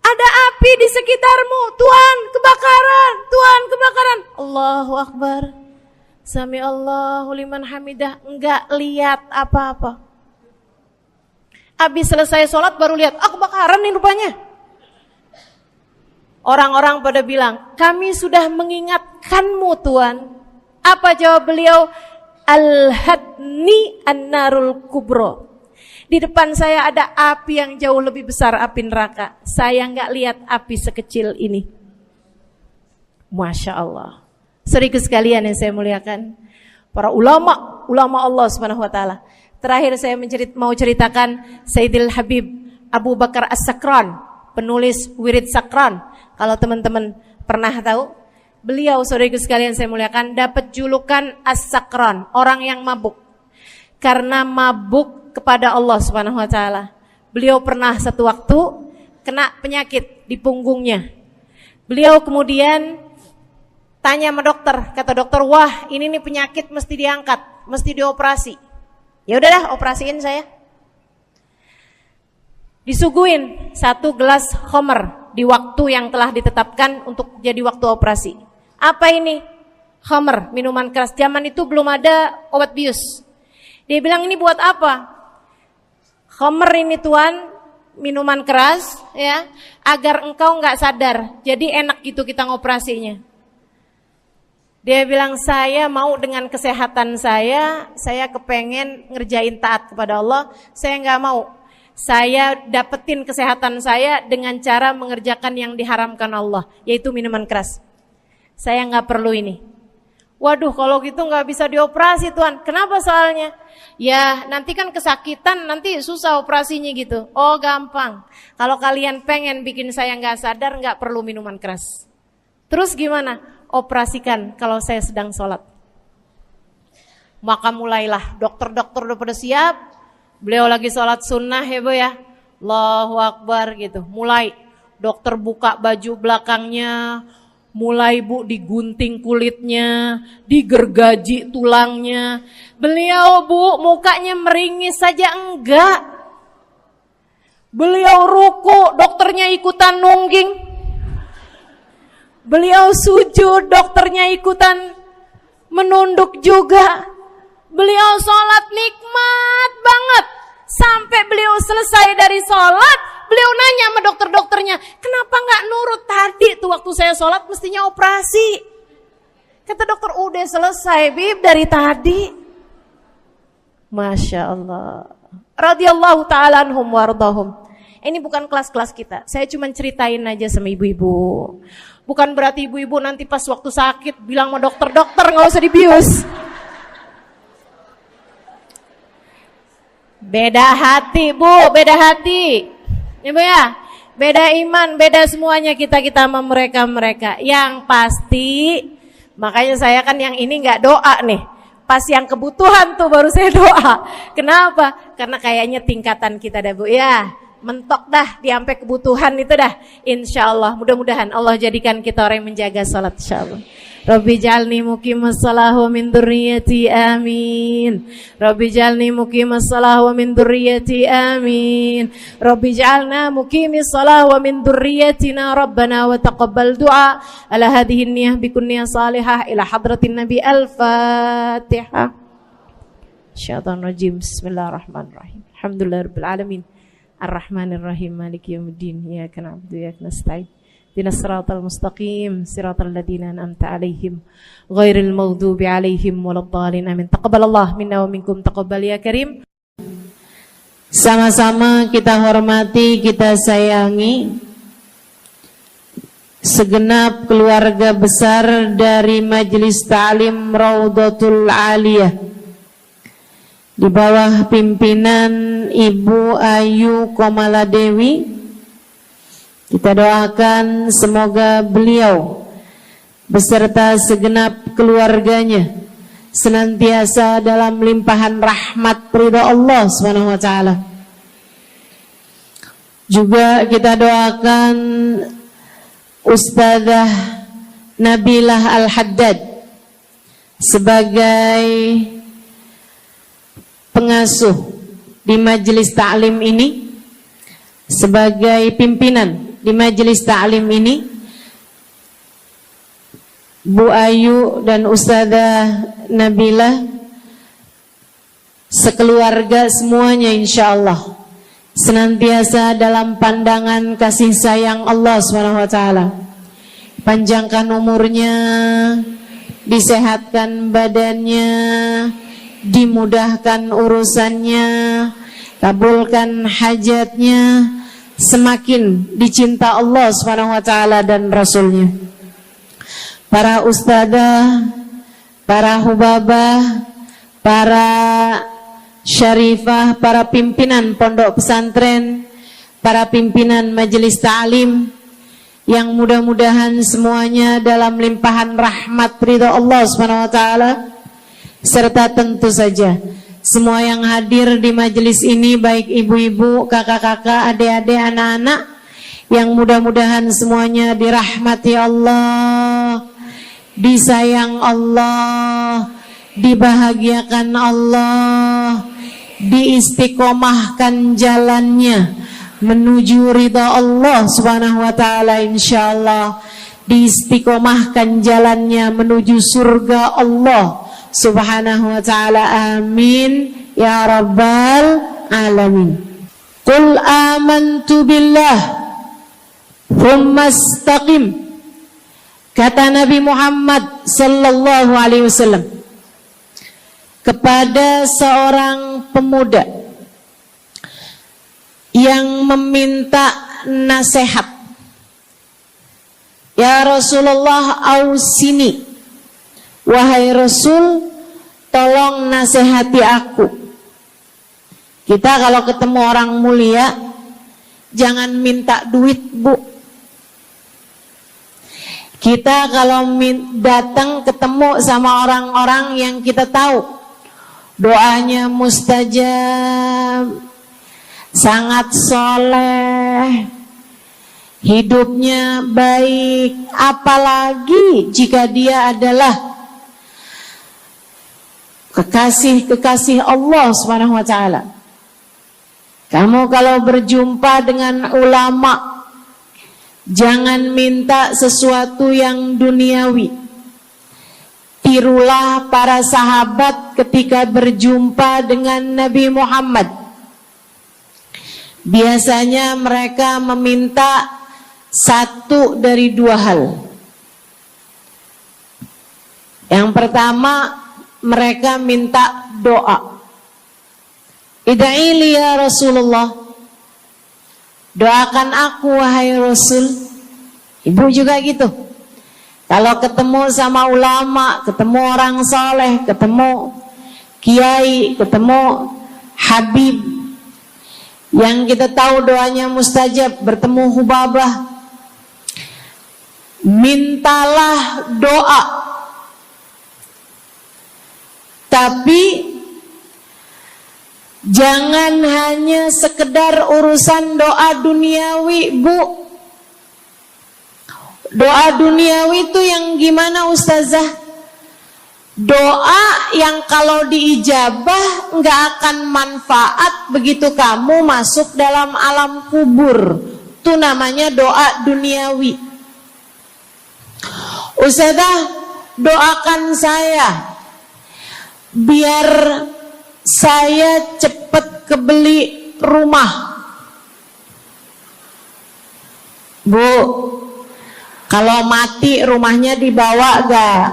S1: ada api di sekitarmu, Tuan, kebakaran, Tuan, kebakaran. Allahu Akbar. Sami Allahu liman hamidah, enggak lihat apa-apa. Habis selesai sholat baru lihat, kebakaran nih rupanya. Orang-orang pada bilang, kami sudah mengingatkanmu Tuan. Apa jawab beliau? Al-hadni an-narul kubro. Di depan saya ada api yang jauh lebih besar, api neraka. Saya enggak lihat api sekecil ini. Masya Allah. Saudaraku sekalian yang saya muliakan, para ulama Allah Subhanahu wa taala. Terakhir saya mau ceritakan Sayyidil Habib Abu Bakar As-Sakran, penulis Wirid Sakran. Kalau teman-teman pernah tahu, beliau saudaraku sekalian saya muliakan dapat julukan As-Sakran, orang yang mabuk. Karena mabuk kepada Allah Subhanahu wa taala. Beliau pernah satu waktu kena penyakit di punggungnya. Beliau kemudian tanya sama dokter, kata dokter, "Wah, ini nih penyakit mesti diangkat, mesti dioperasi." Ya udahlah, operasiin saya. Disuguhin 1 gelas khamr di waktu yang telah ditetapkan untuk jadi waktu operasi. Apa ini? Khamr, minuman keras. Zaman itu belum ada obat bius. Dia bilang, ini buat apa? Khamr ini Tuan, minuman keras ya, agar engkau enggak sadar. Jadi enak gitu kita ngoperasinya. Dia bilang, saya mau dengan kesehatan saya kepengen ngerjain taat kepada Allah, saya enggak mau. Saya dapetin kesehatan saya dengan cara mengerjakan yang diharamkan Allah, yaitu minuman keras. Saya enggak perlu ini. Waduh, kalau gitu enggak bisa dioperasi Tuan. Kenapa soalnya? Ya nanti kan kesakitan, nanti susah operasinya gitu. Oh gampang, kalau kalian pengen bikin saya enggak sadar, enggak perlu minuman keras. Terus gimana? Operasikan kalau saya sedang sholat. Maka mulailah, dokter-dokter udah pada siap. Beliau lagi sholat sunnah ya Bu ya, Allahu Akbar gitu. Mulai dokter buka baju belakangnya, mulai Bu digunting kulitnya, digergaji tulangnya. Beliau Bu mukanya meringis saja enggak. Beliau ruku, dokternya ikutan nungging. Beliau sujud, dokternya ikutan menunduk juga. Beliau sholat nikmat banget. Sampai beliau selesai dari sholat, beliau nanya sama dokter-dokternya, kenapa gak nurut tadi tuh waktu saya sholat mestinya operasi. Kata dokter, udah selesai Bib dari tadi. Masya Allah. Radiyallahu ta'ala anhum wardahum. Ini bukan kelas-kelas kita. Saya cuma ceritain aja sama ibu-ibu. Bukan berarti ibu-ibu nanti pas waktu sakit bilang sama dokter-dokter gak usah dibius. Beda hati Bu, beda hati. Ibu ya, beda iman, beda semuanya kita sama mereka. Yang pasti, makanya saya kan yang ini gak doa nih. Pas yang kebutuhan tuh baru saya doa. Kenapa? Karena kayaknya tingkatan kita dah Bu ya. Mentok dah, sampai kebutuhan itu dah. Insyaallah, mudah-mudahan Allah jadikan kita orang yang menjaga salat insyaallah. Rabbi jalni muqimas shalah wa min dzurriyyati amin. Rabbi jalni muqimas shalah wa min dzurriyyati amin. Rabbi jalna muqimis shalah wa min dzurriyyatina rabbana wa taqabbal du'a. Ala hadhihi niyyah bi kunniyah salihah ila hadratin nabi al-fatihah. Syaitanir rajim. Bismillahirrahmanirrahim. Alhamdulillahirabbil alamin. Ar-Rahmanir-Rahim, Maliki Yaumiddin, Iyyaka na'budu wa iyyaka nasta'in. Ihdinas siratal mustaqim, siratal ladzina an'amta 'alaihim, ghairil maghdubi 'alaihim waladdallin. Amin. Taqabbalallah minna wa minkum, taqabbal ya karim. Sama-sama kita hormati, kita sayangi segenap keluarga besar dari Majelis Ta'lim Raudhatul Aliyah di bawah pimpinan Ibu Ayu Komaladewi Kita doakan semoga beliau beserta segenap keluarganya senantiasa dalam limpahan rahmat ridha Allah Subhanahu wa taala. Juga kita doakan Ustazah Nabilah Al-Haddad sebagai pengasuh di majelis ta'lim ini, sebagai pimpinan di majelis ta'lim ini, Bu Ayu dan Ustazah Nabilah sekeluarga semuanya insyaallah senantiasa dalam pandangan kasih sayang Allah SWT. Panjangkan umurnya, disehatkan badannya, dimudahkan urusannya, kabulkan hajatnya, semakin dicinta Allah SWT dan Rasulnya. Para ustadzah, para hubabah, para syarifah, para pimpinan pondok pesantren, para pimpinan majelis ta'lim, yang mudah-mudahan semuanya dalam limpahan rahmat ridha Allah SWT, serta tentu saja semua yang hadir di majelis ini, baik ibu-ibu, kakak-kakak, adik-adik, anak-anak, yang mudah-mudahan semuanya dirahmati Allah, disayang Allah, dibahagiakan Allah, diistiqomahkan jalannya menuju ridha Allah Subhanahu wa taala, insyaallah diistiqomahkan jalannya menuju surga Allah Subhanahu wa taala. Amin ya rabbal alamin. Qul amantu billah thumma istaqim, kata Nabi Muhammad sallallahu alaihi wasallam kepada seorang pemuda yang meminta nasihat. Ya Rasulullah, ausini, wahai Rasul, tolong nasihati aku. Kita kalau ketemu orang mulia jangan minta duit, Bu. Kita kalau datang ketemu sama orang-orang yang kita tahu doanya mustajab, sangat soleh, hidupnya baik, apalagi jika dia adalah kekasih-kekasih Allah Subhanahu wa taala. Kamu kalau berjumpa dengan ulama, jangan minta sesuatu yang duniawi. Tirulah para sahabat ketika berjumpa dengan Nabi Muhammad. Biasanya mereka meminta satu dari dua hal. Yang pertama, mereka minta doa. Ida'ili ya Rasulullah, doakan aku wahai Rasul. Ibu juga gitu. Kalau ketemu sama ulama, ketemu orang soleh, ketemu kiai, ketemu habib yang kita tahu doanya mustajab, bertemu hubabah, mintalah doa. Tapi jangan hanya sekedar urusan doa duniawi, Bu. Doa duniawi itu yang gimana, Ustazah? Doa yang kalau diijabah nggak akan manfaat begitu kamu masuk dalam alam kubur. Itu namanya doa duniawi. Ustazah, doakan saya biar saya cepat kebeli rumah. Bu, kalau mati rumahnya dibawa gak?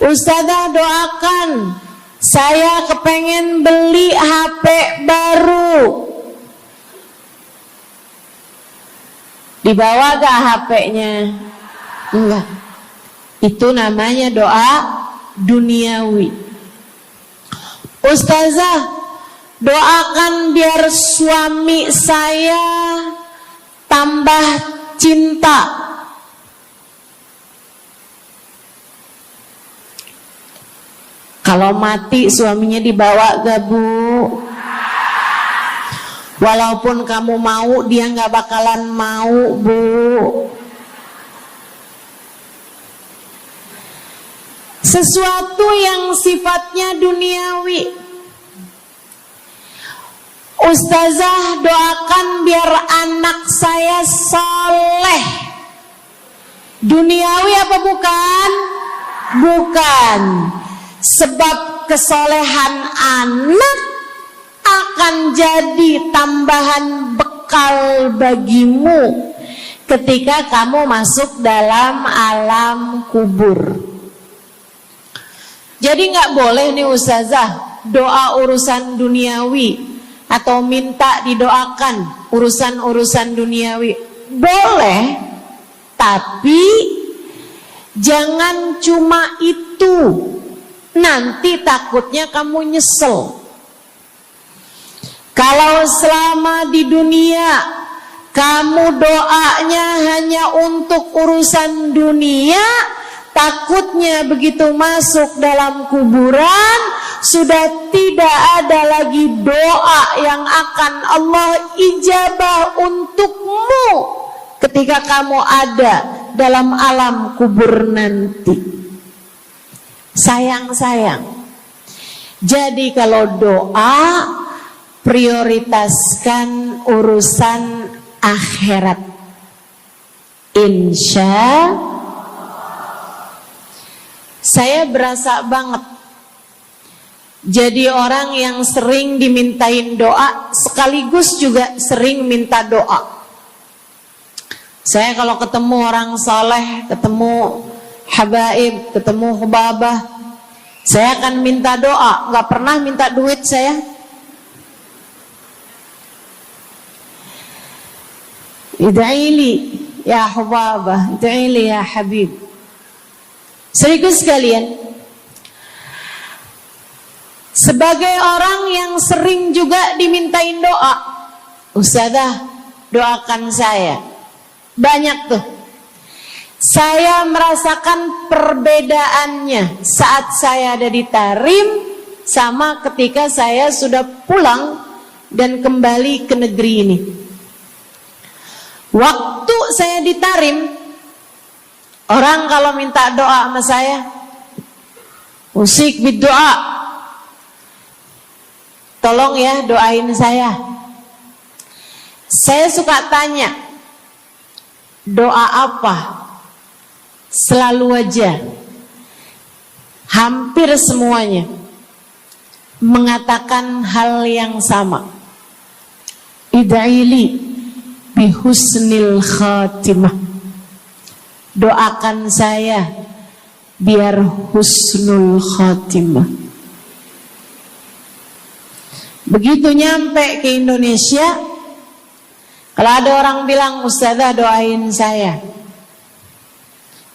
S1: Ustazah, doakan saya kepengen beli HP baru. Dibawa gak HP-nya? Enggak. Itu namanya doa duniawi. Ustazah,
S2: Doakan biar suami saya tambah cinta. Kalau mati suaminya dibawa gak, Bu? Walaupun kamu mau, dia gak bakalan mau, Bu. Sesuatu yang sifatnya duniawi. Ustazah, doakan biar anak saya soleh. Duniawi apa bukan? Bukan. Sebab kesolehan anak akan jadi tambahan bekal bagimu ketika kamu masuk dalam alam kubur. Jadi nggak boleh nih ustazah doa urusan duniawi atau minta didoakan urusan-urusan duniawi. Boleh, tapi jangan cuma itu. Nanti takutnya kamu nyesel. Kalau selama di dunia kamu doanya hanya untuk urusan dunia, takutnya begitu masuk dalam kuburan sudah tidak ada lagi doa yang akan Allah ijabah untukmu ketika kamu ada dalam alam kubur nanti. Sayang. Jadi kalau doa, prioritaskan urusan akhirat. Insya saya berasa banget jadi orang yang sering dimintain doa sekaligus juga sering minta doa. Saya kalau ketemu orang soleh, ketemu habaib, ketemu hubabah, saya akan minta doa, nggak pernah minta duit saya. Ida'ili ya hubabah, ida'ili ya habib. Serius sekalian, sebagai orang yang sering juga dimintain doa, ustazah doakan saya. Banyak tuh. Saya merasakan perbedaannya saat saya ada di Tarim sama ketika saya sudah pulang dan kembali ke negeri ini. Waktu saya di Tarim, orang kalau minta doa sama saya, usik berdoa, tolong ya doain saya. Saya suka tanya, doa apa? Selalu aja, hampir semuanya mengatakan hal yang sama. Ida'ili bihusnil khatimah. Doakan saya biar husnul khatimah. Begitu nyampe ke Indonesia, kalau ada orang bilang ustazah doain saya,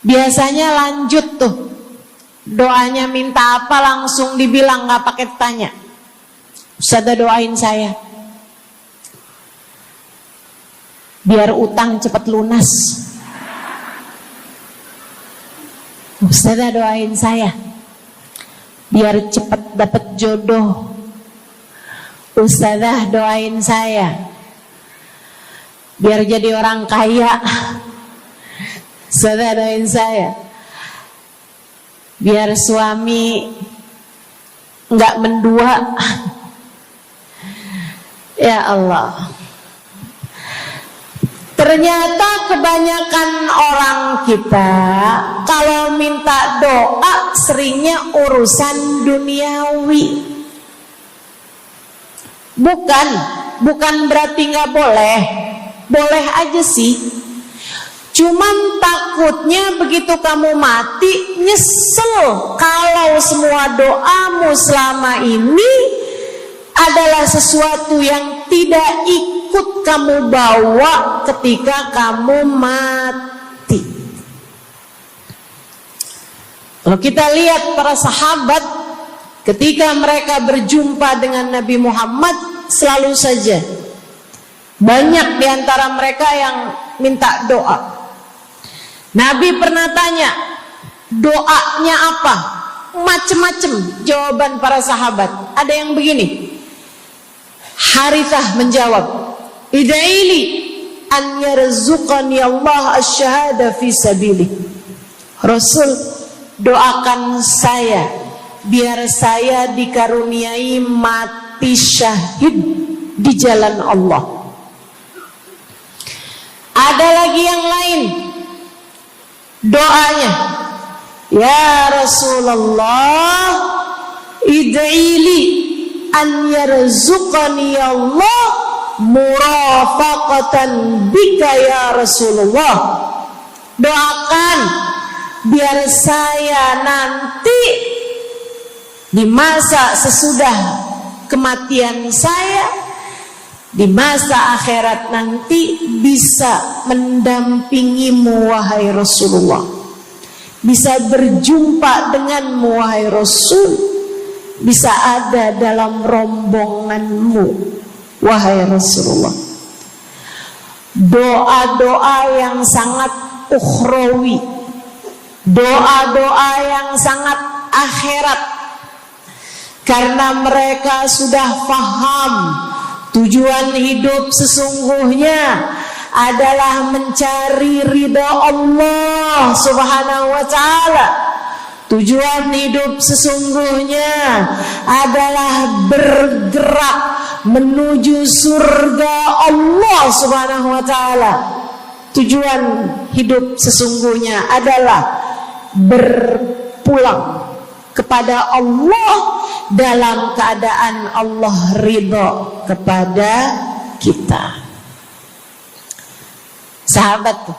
S2: biasanya lanjut tuh doanya, minta apa langsung dibilang, nggak pakai tanya. Ustazah doain saya biar utang cepat lunas. Ustazah doain saya biar cepat dapat jodoh. Ustazah doain saya biar jadi orang kaya. Ustazah doain saya biar suami nggak mendua. Ya Allah, ternyata kebanyakan orang kita kalau minta doa seringnya urusan duniawi. Bukan berarti nggak boleh, boleh aja sih. Cuman takutnya begitu kamu mati nyesel kalau semua doamu selama ini adalah sesuatu yang tidak ikut kamu bawa ketika kamu mati. Kalau kita lihat para sahabat, ketika mereka berjumpa dengan Nabi Muhammad, selalu saja banyak di antara mereka yang minta doa. Nabi pernah tanya, doanya apa? Macem-macem jawaban para sahabat. Ada yang begini, Harithah menjawab, ida'ili an yarzuqani Allah asyhada fi sabilih. Rasul, doakan saya biar saya dikaruniai mati syahid di jalan Allah. Ada lagi yang lain doanya, ya Rasulullah, id'ili an yarzuqani Allah murafaqatan bika ya Rasulullah. Doakan biar saya nanti di masa sesudah kematian saya, di masa akhirat nanti bisa mendampingimu wahai Rasulullah, bisa berjumpa denganmu wahai Rasul, bisa ada dalam rombonganmu wahai Rasulullah. Doa-doa yang sangat ukhrawi, doa-doa yang sangat akhirat, karena mereka sudah faham tujuan hidup sesungguhnya adalah mencari ridha Allah Subhanahu wa ta'ala. Tujuan hidup sesungguhnya adalah bergerak menuju surga Allah Subhanahu wa ta'ala. Tujuan hidup sesungguhnya adalah berpulang kepada Allah dalam keadaan Allah ridha kepada kita. Sahabat tuh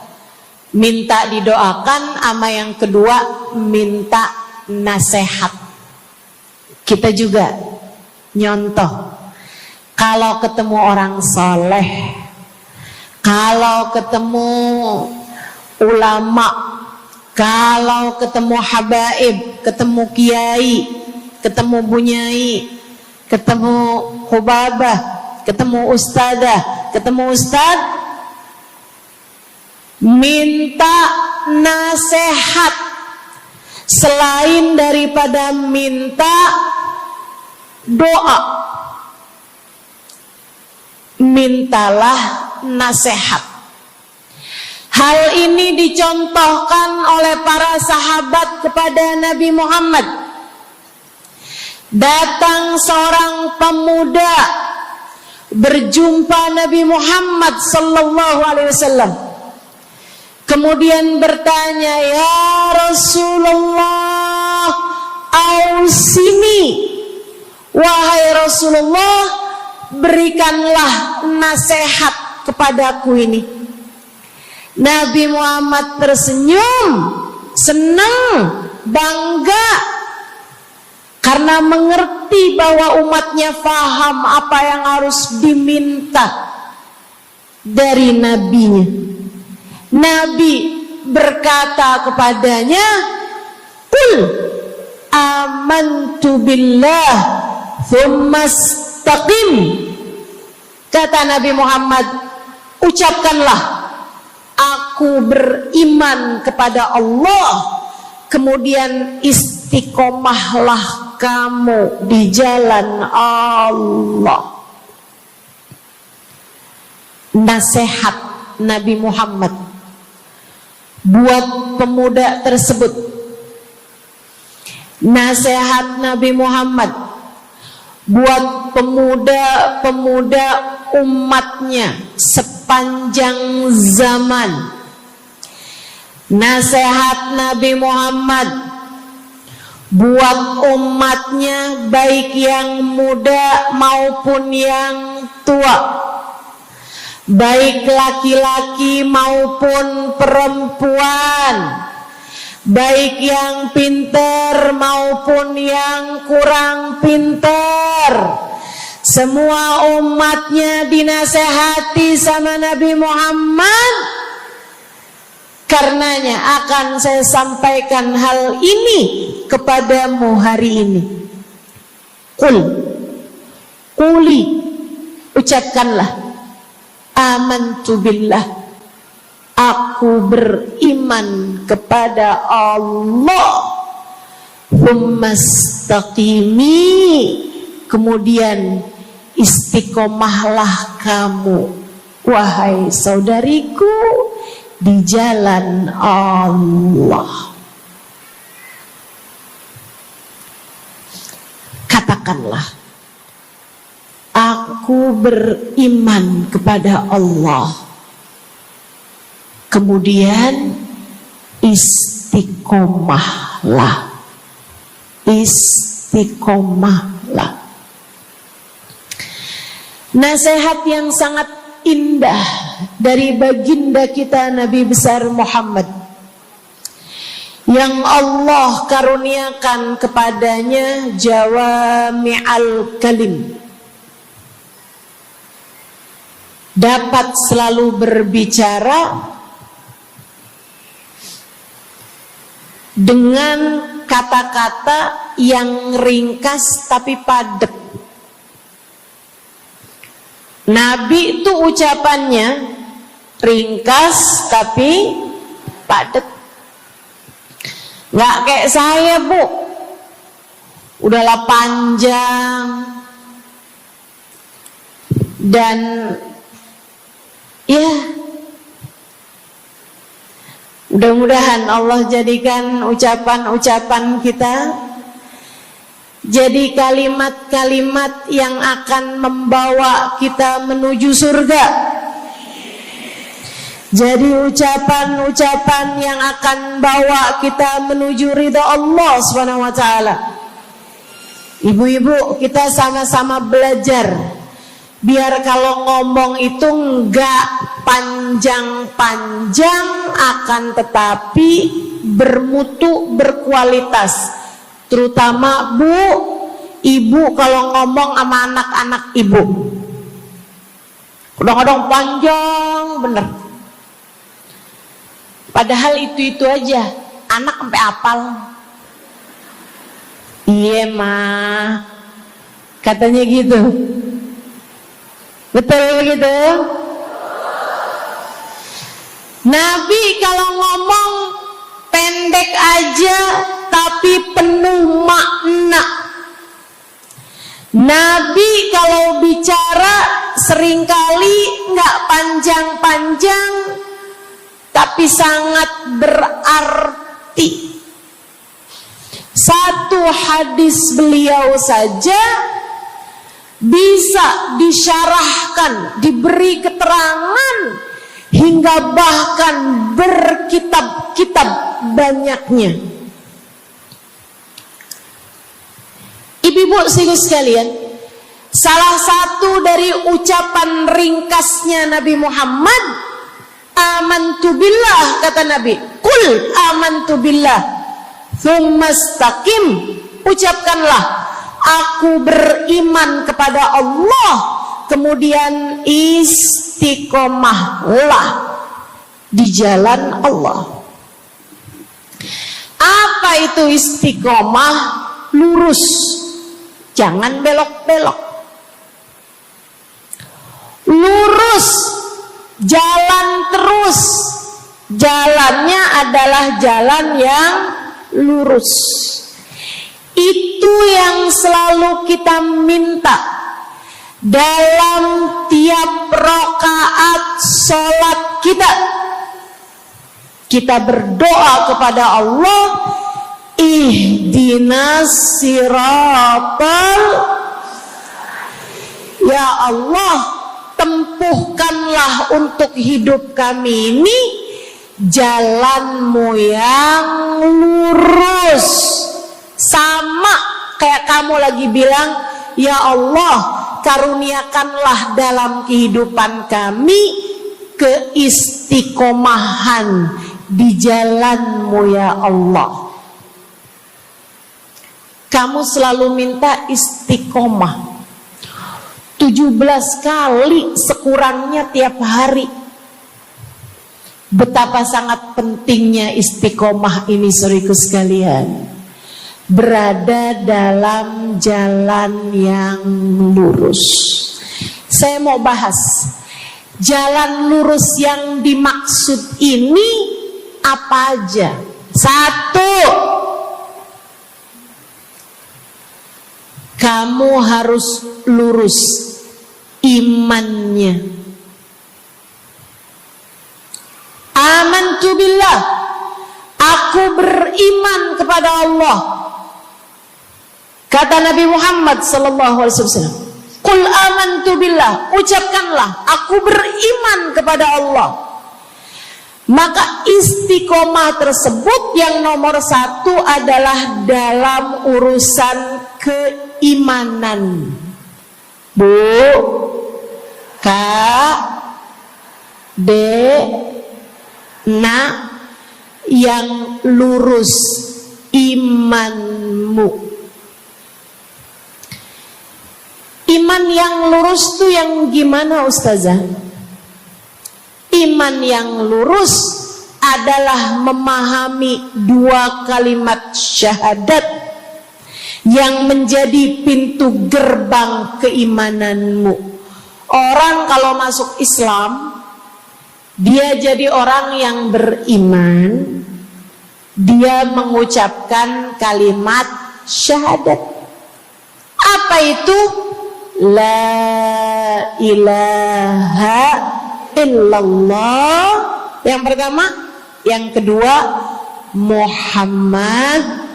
S2: minta didoakan, sama yang kedua minta nasihat. Kita juga nyontoh, kalau ketemu orang soleh, kalau ketemu ulama, kalau ketemu habaib, ketemu kiai, ketemu bunyai, ketemu hubabah, ketemu ustadzah, ketemu ustadz, minta nasihat. Selain daripada minta doa, mintalah nasihat. Hal ini dicontohkan oleh para sahabat kepada Nabi Muhammad. Datang seorang pemuda berjumpa Nabi Muhammad sallallahu alaihi wasallam. Kemudian bertanya, ya Rasulullah, ausini, wahai Rasulullah, berikanlah nasihat kepadaku ini. Nabi Muhammad tersenyum, senang, bangga, karena mengerti bahwa umatnya faham apa yang harus diminta dari nabinya. Nabi berkata kepadanya, qul amantu billah thumma istaqim. Kata Nabi Muhammad, ucapkanlah, aku beriman kepada Allah, kemudian istiqomahlah kamu di jalan Allah. Nasihat Nabi Muhammad buat pemuda tersebut, nasihat Nabi Muhammad buat pemuda-pemuda umatnya sepanjang zaman. Nasihat Nabi Muhammad buat umatnya, baik yang muda maupun yang tua, baik laki-laki maupun perempuan, baik yang pintar maupun yang kurang pintar. Semua umatnya dinasehati sama Nabi Muhammad. Karenanya akan saya sampaikan hal ini kepadamu hari ini. Quli, ucapkanlah, amantu billah, aku beriman kepada Allah. Tsumastaqimi, kemudian istiqomahlah kamu, wahai saudariku, di jalan Allah. Katakanlah, aku beriman kepada Allah, kemudian istiqomahlah. Nasihat yang sangat indah dari baginda kita Nabi besar Muhammad, yang Allah karuniakan kepadanya jawami'al kalim, dapat selalu berbicara dengan kata-kata yang ringkas tapi padat. Nabi itu ucapannya ringkas tapi padat. Nggak kayak saya, Bu, udahlah panjang dan ya, mudah-mudahan Allah jadikan ucapan-ucapan kita jadi kalimat-kalimat yang akan membawa kita menuju surga. Jadi ucapan-ucapan yang akan bawa kita menuju ridha Allah Subhanahu wa taala. Ibu-ibu, kita sama-sama belajar biar kalau ngomong itu enggak panjang-panjang, akan tetapi bermutu, berkualitas. Terutama Bu, ibu kalau ngomong sama anak-anak ibu, kadang-kadang panjang bener. Padahal itu aja, anak sampai hafal. Iya mah, katanya gitu. Betul gitu? Nabi kalau ngomong pendek aja tapi penuh makna. Nabi kalau bicara seringkali nggak panjang-panjang tapi sangat berarti. Satu hadis beliau saja bisa disyarahkan, diberi keterangan, hingga bahkan berkitab-kitab banyaknya. Ibu-ibu sini sekalian, salah satu dari ucapan ringkasnya Nabi Muhammad, amantu billah, kata Nabi, qul amantu billah, tsumastaqim, ucapkanlah, aku beriman kepada Allah, kemudian istiqomahlah di jalan Allah. Apa itu istiqomah? Lurus, jangan belok-belok. Lurus, jalan terus. Jalannya adalah jalan yang lurus. Itu yang selalu kita minta dalam tiap rakaat sholat kita. Kita berdoa kepada Allah, ihdinas siratal, ya Allah, tempuhkanlah untuk hidup kami ini jalanmu yang lurus. Sama kayak kamu lagi bilang, ya Allah, karuniakanlah dalam kehidupan kami keistiqomahan di jalanmu ya Allah. Kamu selalu minta istiqomah 17 kali sekurangnya tiap hari. Betapa sangat pentingnya istiqomah ini, saudaraku sekalian. berada dalam jalan yang lurus. Saya mau bahas jalan lurus yang dimaksud ini apa aja. 1, kamu harus lurus imannya. Amantu billah, aku beriman kepada Allah. Kata Nabi Muhammad sallallahu alaihi wasallam, "Qul amantu billah," ucapkanlah, aku beriman kepada Allah. Maka istiqomah tersebut yang nomor 1 adalah dalam urusan keimanan. Bu, Kak, Dek, Nak, yang lurus imanmu. Iman yang lurus tuh yang gimana, Ustazah? Iman yang lurus adalah memahami 2 kalimat syahadat yang menjadi pintu gerbang keimananmu. Orang kalau masuk Islam, dia jadi orang yang beriman, dia mengucapkan kalimat syahadat. Apa itu? La ilaha illallah. Yang pertama. Yang kedua, Muhammad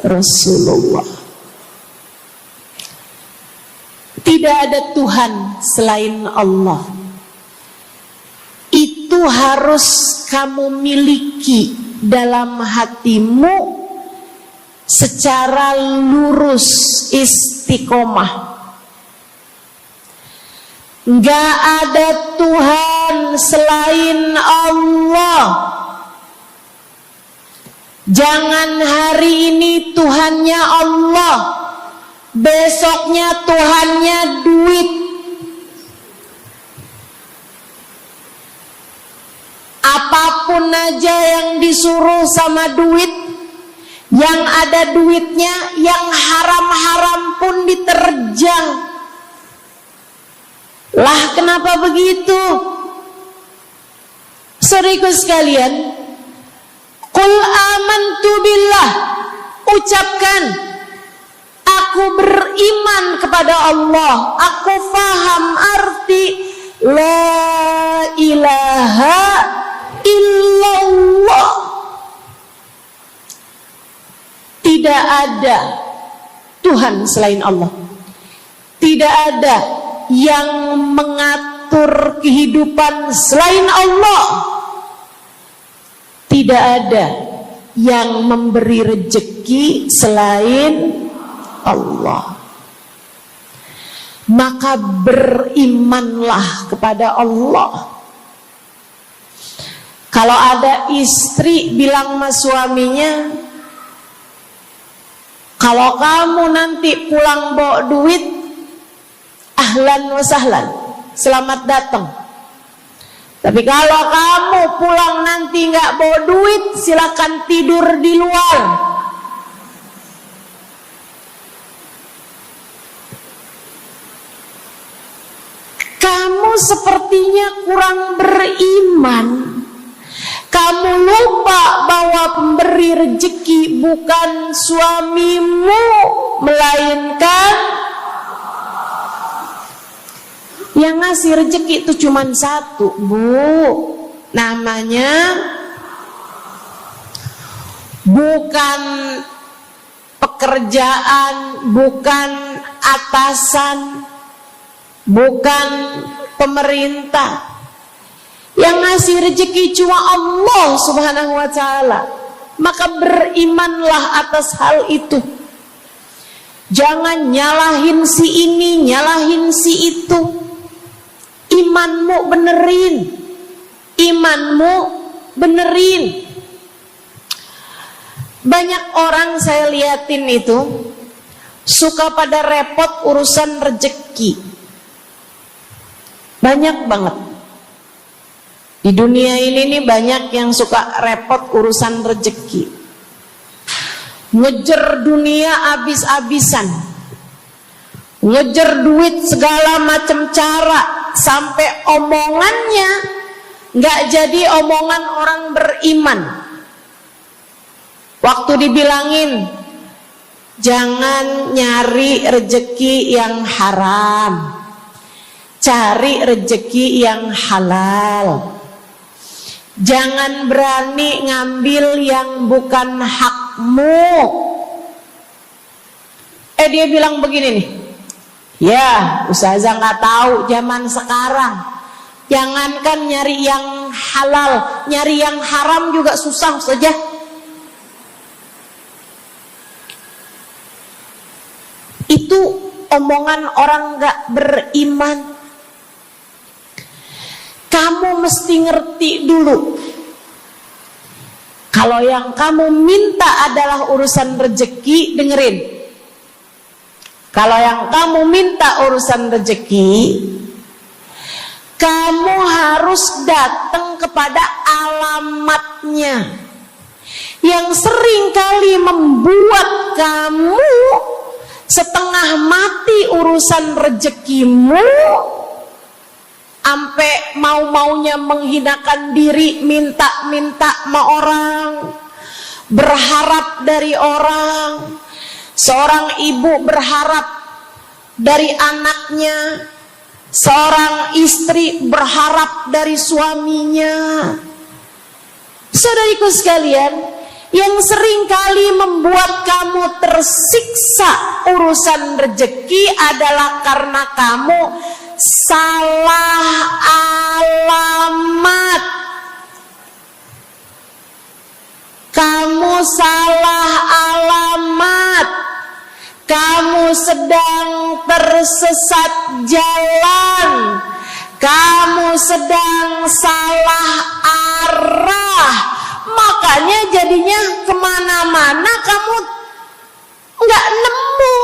S2: Rasulullah. Tidak ada Tuhan selain Allah. Itu harus kamu miliki dalam hatimu secara lurus, istiqomah. Gak ada Tuhan selain Allah. Jangan hari ini Tuhannya Allah, besoknya Tuhannya duit. Apapun aja yang disuruh sama duit, yang ada duitnya, yang haram-haram pun diterjang. Lah kenapa begitu? Saudaraku sekalian, qul amantu billah, ucapkan, aku beriman kepada Allah, aku faham arti la ilaha illallah. Tidak ada Tuhan selain Allah. Tidak ada yang mengatur kehidupan selain Allah. Tidak ada yang memberi rezeki selain Allah. Maka berimanlah kepada Allah. Kalau ada istri bilang sama suaminya, kalau kamu nanti pulang bawa duit, ahlan wa sahlan, selamat datang. Tapi kalau kamu pulang nanti nggak bawa duit, silakan tidur di luar. Kamu sepertinya kurang beriman. Kamu lupa bahwa pemberi rezeki bukan suamimu, melainkan yang ngasih rezeki itu cuma 1, Bu. Namanya bukan pekerjaan, bukan atasan, bukan pemerintah. Yang ngasih rezeki cuma Allah Subhanahu wa ta'ala. Maka berimanlah atas hal itu. Jangan nyalahin si ini, nyalahin si itu. Imanmu benerin. Imanmu benerin. Banyak orang saya liatin itu suka pada repot urusan rezeki. Banyak banget. Di dunia ini nih banyak yang suka repot urusan rezeki. ngejar dunia abis-abisan, ngejar duit segala macam cara, sampai omongannya nggak jadi omongan orang beriman. Waktu dibilangin jangan nyari rejeki yang haram, cari rejeki yang halal. Jangan berani ngambil yang bukan hakmu. Dia bilang begini nih, ya ustazah nggak tahu zaman sekarang, jangankan nyari yang halal, nyari yang haram juga susah saja. Itu omongan orang nggak beriman. Kamu mesti ngerti dulu, kalau yang kamu minta adalah urusan rezeki, dengerin. Kalau yang kamu minta urusan rezeki, kamu harus datang kepada alamatnya, yang sering kali membuat kamu setengah mati urusan rezekimu, sampai mau-maunya menghinakan diri, minta-minta sama orang, berharap dari orang. Seorang ibu berharap dari anaknya, seorang istri berharap dari suaminya. Saudariku sekalian, yang sering kali membuat kamu tersiksa urusan rezeki adalah karena kamu salah alamat. Kamu salah alamat. Kamu sedang tersesat jalan. Kamu sedang salah arah. Makanya jadinya kemana-mana kamu nggak nemu.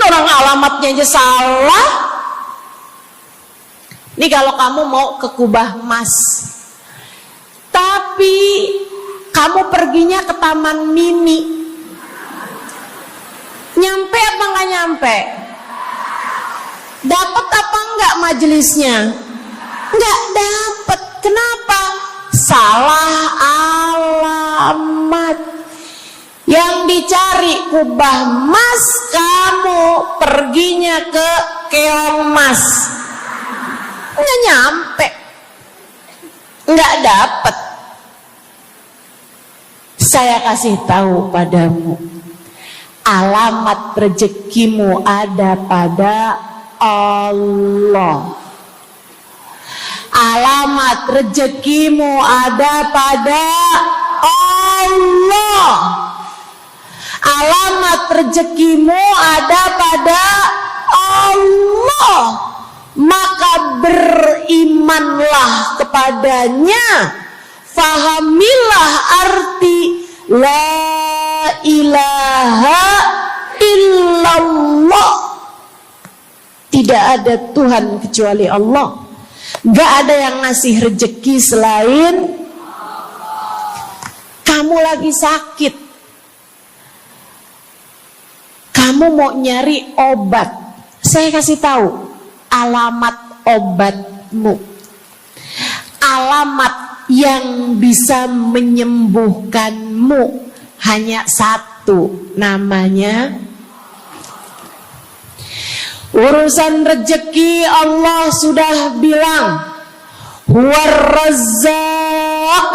S2: Orang alamatnya aja salah. Ini kalau kamu mau ke Kubah Mas, tapi kamu perginya ke Taman Mini, nyampe apa nggak nyampe? Dapat apa enggak majelisnya? Nggak dapat. Kenapa? Salah alamat. Yang dicari Kubah Mas, kamu perginya ke Keong Mas. Nggak nyampe, nggak dapat. Saya kasih tahu padamu, alamat rezekimu ada pada Allah. Alamat rezekimu ada pada Allah. Alamat rezekimu ada pada Allah. Maka berimanlah kepadanya, fahamilah arti la ilaha illallah. Tidak ada Tuhan kecuali Allah. Gak ada yang ngasih rezeki selain kamu. Lagi sakit, kamu mau nyari obat, saya kasih tahu alamat obatmu. Alamat yang bisa menyembuhkanmu hanya satu, namanya urusan rezeki. Allah sudah bilang, huwar razzaq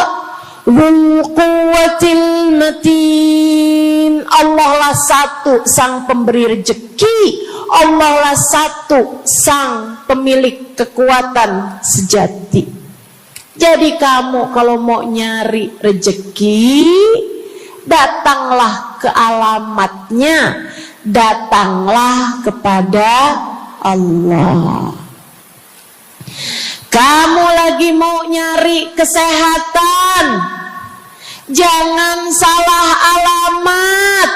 S2: dzul quwwatil matin. Allah lah satu sang pemberi rezeki. Allah lah satu sang pemilik kekuatan sejati. Jadi kamu kalau mau nyari rezeki, datanglah ke alamatnya, datanglah kepada Allah. Kamu lagi mau nyari kesehatan, jangan salah alamat.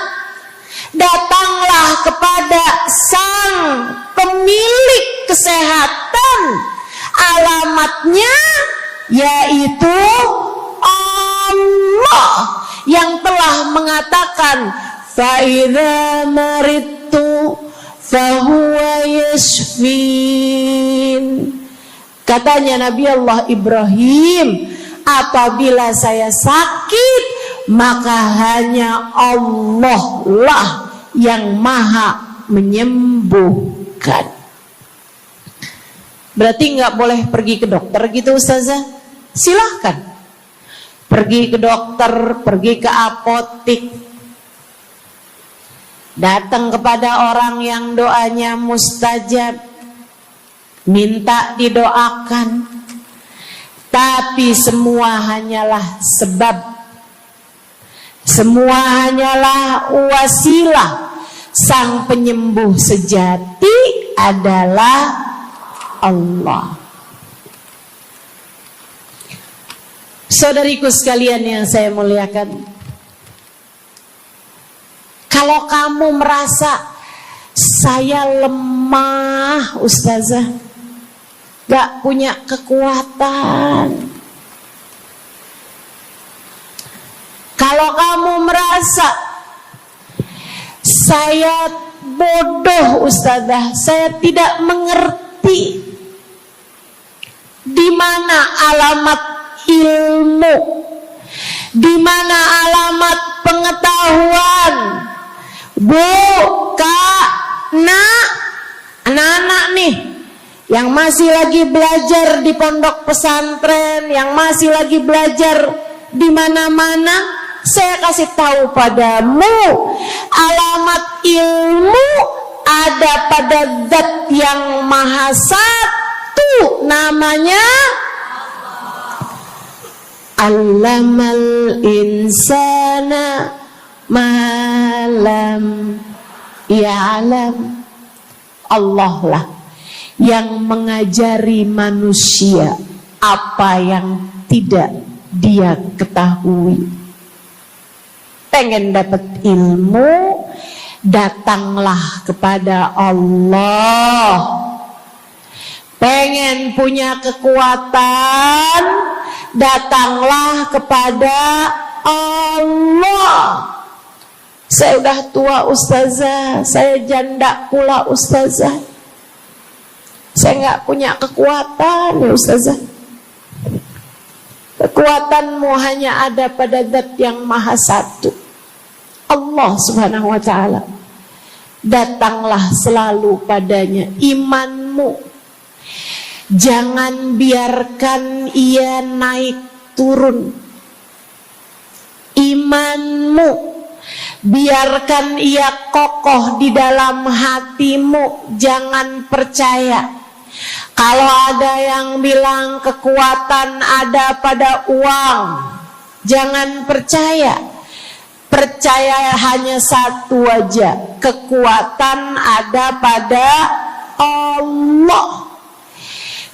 S2: Datanglah kepada sang pemilik kesehatan. Alamatnya yaitu Allah yang telah mengatakan, fa idza maridtu fahuwa yashfin. Katanya Nabi Allah Ibrahim, apabila saya sakit, maka hanya Allah lah yang maha menyembuhkan. Berarti nggak boleh pergi ke dokter gitu Ustazah? Silahkan pergi ke dokter, pergi ke apotik, datang kepada orang yang doanya mustajab, minta didoakan. Tapi semua hanyalah sebab, semua hanyalah wasilah. Sang penyembuh sejati adalah Allah. Saudariku sekalian yang saya muliakan, kalau kamu merasa saya lemah Ustazah, gak punya kekuatan, kalau kamu merasa saya bodoh Ustazah, saya tidak mengerti di mana alamat ilmu, di mana alamat pengetahuan. Bu, Kak, Nak, anak-anak nih yang masih lagi belajar di pondok pesantren, yang masih lagi belajar di mana-mana, saya kasih tahu padamu, alamat ilmu ada pada Zat yang Maha Satu, namanya Allamal insana malam ya'lam. Allah lah yang mengajari manusia apa yang tidak dia ketahui. Pengen dapat ilmu, datanglah kepada Allah. Pengen punya kekuatan, datanglah kepada Allah. Saya udah tua Ustazah, saya janda pula Ustazah, saya nggak punya kekuatan ya Ustazah. Kekuatanmu hanya ada pada Zat yang Maha Satu, Allah Subhanahu wa Ta'ala. Datanglah selalu padanya. Imanmu jangan biarkan ia naik turun. Imanmu biarkan ia kokoh di dalam hatimu. Jangan percaya kalau ada yang bilang kekuatan ada pada uang. Jangan percaya. Percaya hanya satu aja, kekuatan ada pada Allah.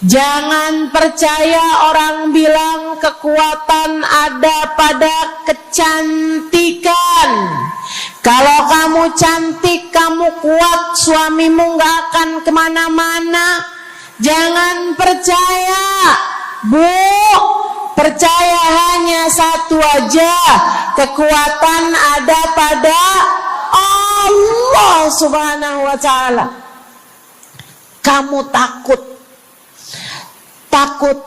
S2: Jangan percaya orang bilang kekuatan ada pada kecantikan. Kalau kamu cantik, kamu kuat, suamimu gak akan kemana-mana. Jangan percaya, Bu. Percaya hanya satu aja, kekuatan ada pada Allah Subhanahu wa Ta'ala. Kamu takut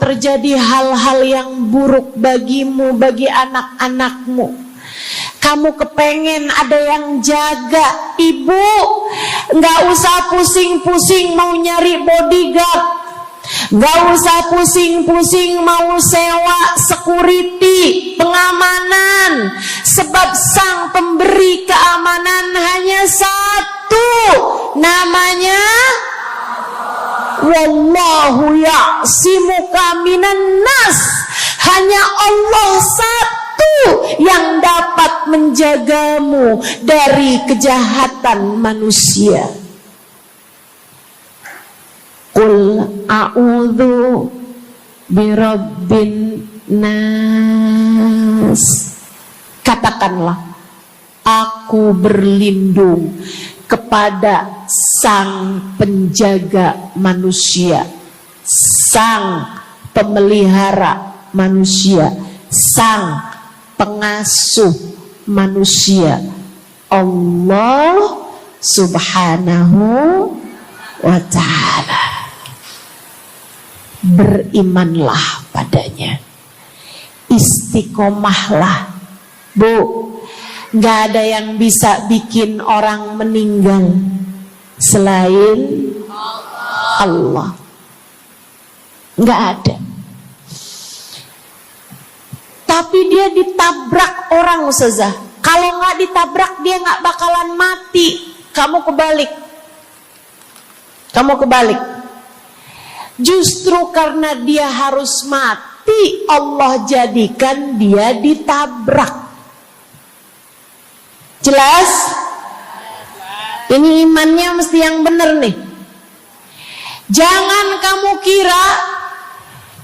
S2: terjadi hal-hal yang buruk bagimu, bagi anak-anakmu. Kamu kepengen ada yang jaga. Ibu, gak usah pusing-pusing mau nyari bodyguard, gak usah pusing-pusing mau sewa security, pengamanan. Sebab sang pemberi keamanan hanya satu, namanya Wallahu ya'simuka minan nas. Hanya Allah satu yang dapat menjagamu dari kejahatan manusia. Qul a'udzu birabbin nas. Katakanlah, aku berlindung kepada sang penjaga manusia, sang pemelihara manusia, sang pengasuh manusia, Allah Subhanahu wa ta'ala. Berimanlah padanya, istiqomahlah. Bu, gak ada yang bisa bikin orang meninggal selain Allah. Gak ada. Tapi dia ditabrak orang, Ustazah. Kalau gak ditabrak dia gak bakalan mati. Kamu kebalik. Justru karena dia harus mati, Allah jadikan dia ditabrak. Jelas? Ini imannya mesti yang benar nih. Jangan kamu kira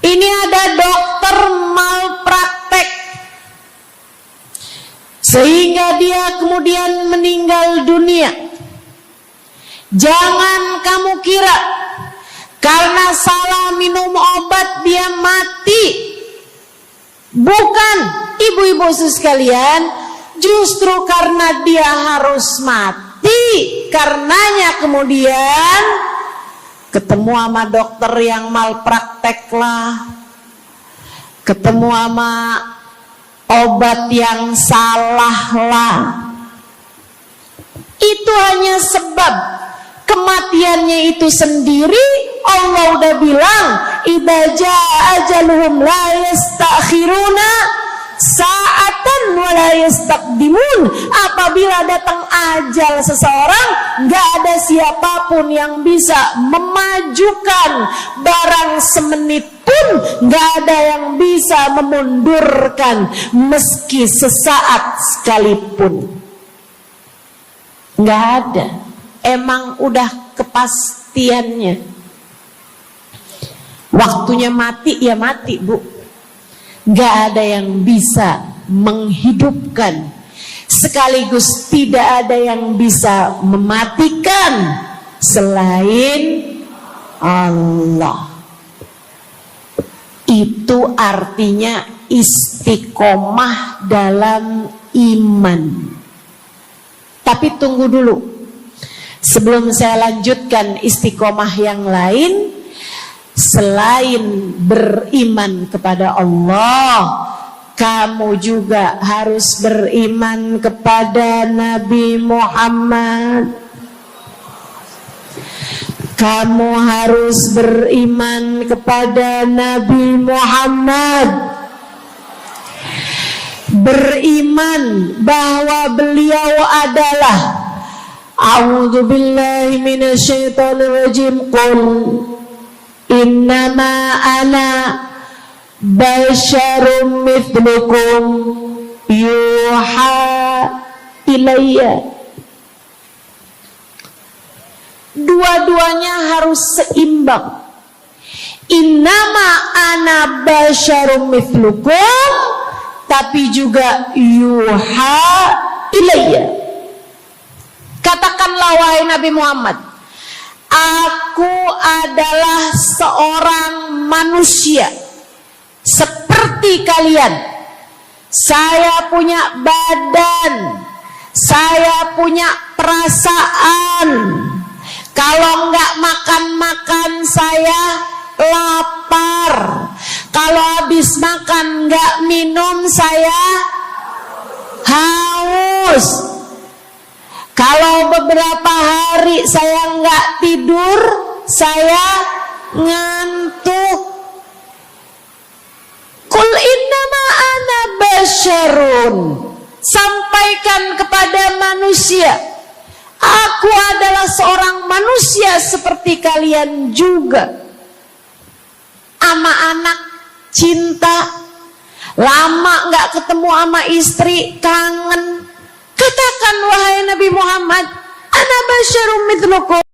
S2: ini ada dokter malpraktek sehingga dia kemudian meninggal dunia. Jangan kamu kira karena salah minum obat dia mati. Bukan, ibu-ibu sekalian, justru karena dia harus mati, karenanya kemudian ketemu sama dokter yang malpraktek lah, ketemu sama obat yang salah lah. Itu hanya sebab kematiannya itu sendiri. Allah udah bilang, idza jaa ajaluhum la yastakhiruna sa'atan wa la yastaqdimun. Apabila datang ajal seseorang, gak ada siapapun yang bisa memajukan barang semenit pun, gak ada yang bisa memundurkan meski sesaat sekalipun. Gak ada. Emang udah kepastiannya. Waktunya mati, ya mati, Bu. Gak ada yang bisa menghidupkan, sekaligus tidak ada yang bisa mematikan selain Allah. Itu artinya istiqomah dalam iman. Tapi tunggu dulu, sebelum saya lanjutkan istiqomah yang lain. Selain beriman kepada Allah, kamu juga harus beriman kepada Nabi Muhammad. Kamu harus beriman kepada Nabi Muhammad. Beriman bahwa beliau adalah, a'udzubillahi minasyaitonirrajim, qul innama ana basyarum mithlukum yuha ilayya. Dua-duanya harus seimbang. Innama ana basyarum mithlukum, tapi juga yuha ilayya. Katakanlah wahai Nabi Muhammad, aku adalah seorang manusia seperti kalian. Saya punya badan, saya punya perasaan. Kalau nggak makan-makan saya lapar. Kalau habis makan nggak minum saya haus. Kalau beberapa hari saya nggak tidur, saya ngantuk. Qul innama ana basyarun. Sampaikan kepada manusia, aku adalah seorang manusia seperti kalian juga. Ama anak cinta, lama nggak ketemu sama istri, kangen. Katakan wahai Nabi Muhammad, ana basyarum mithlukum.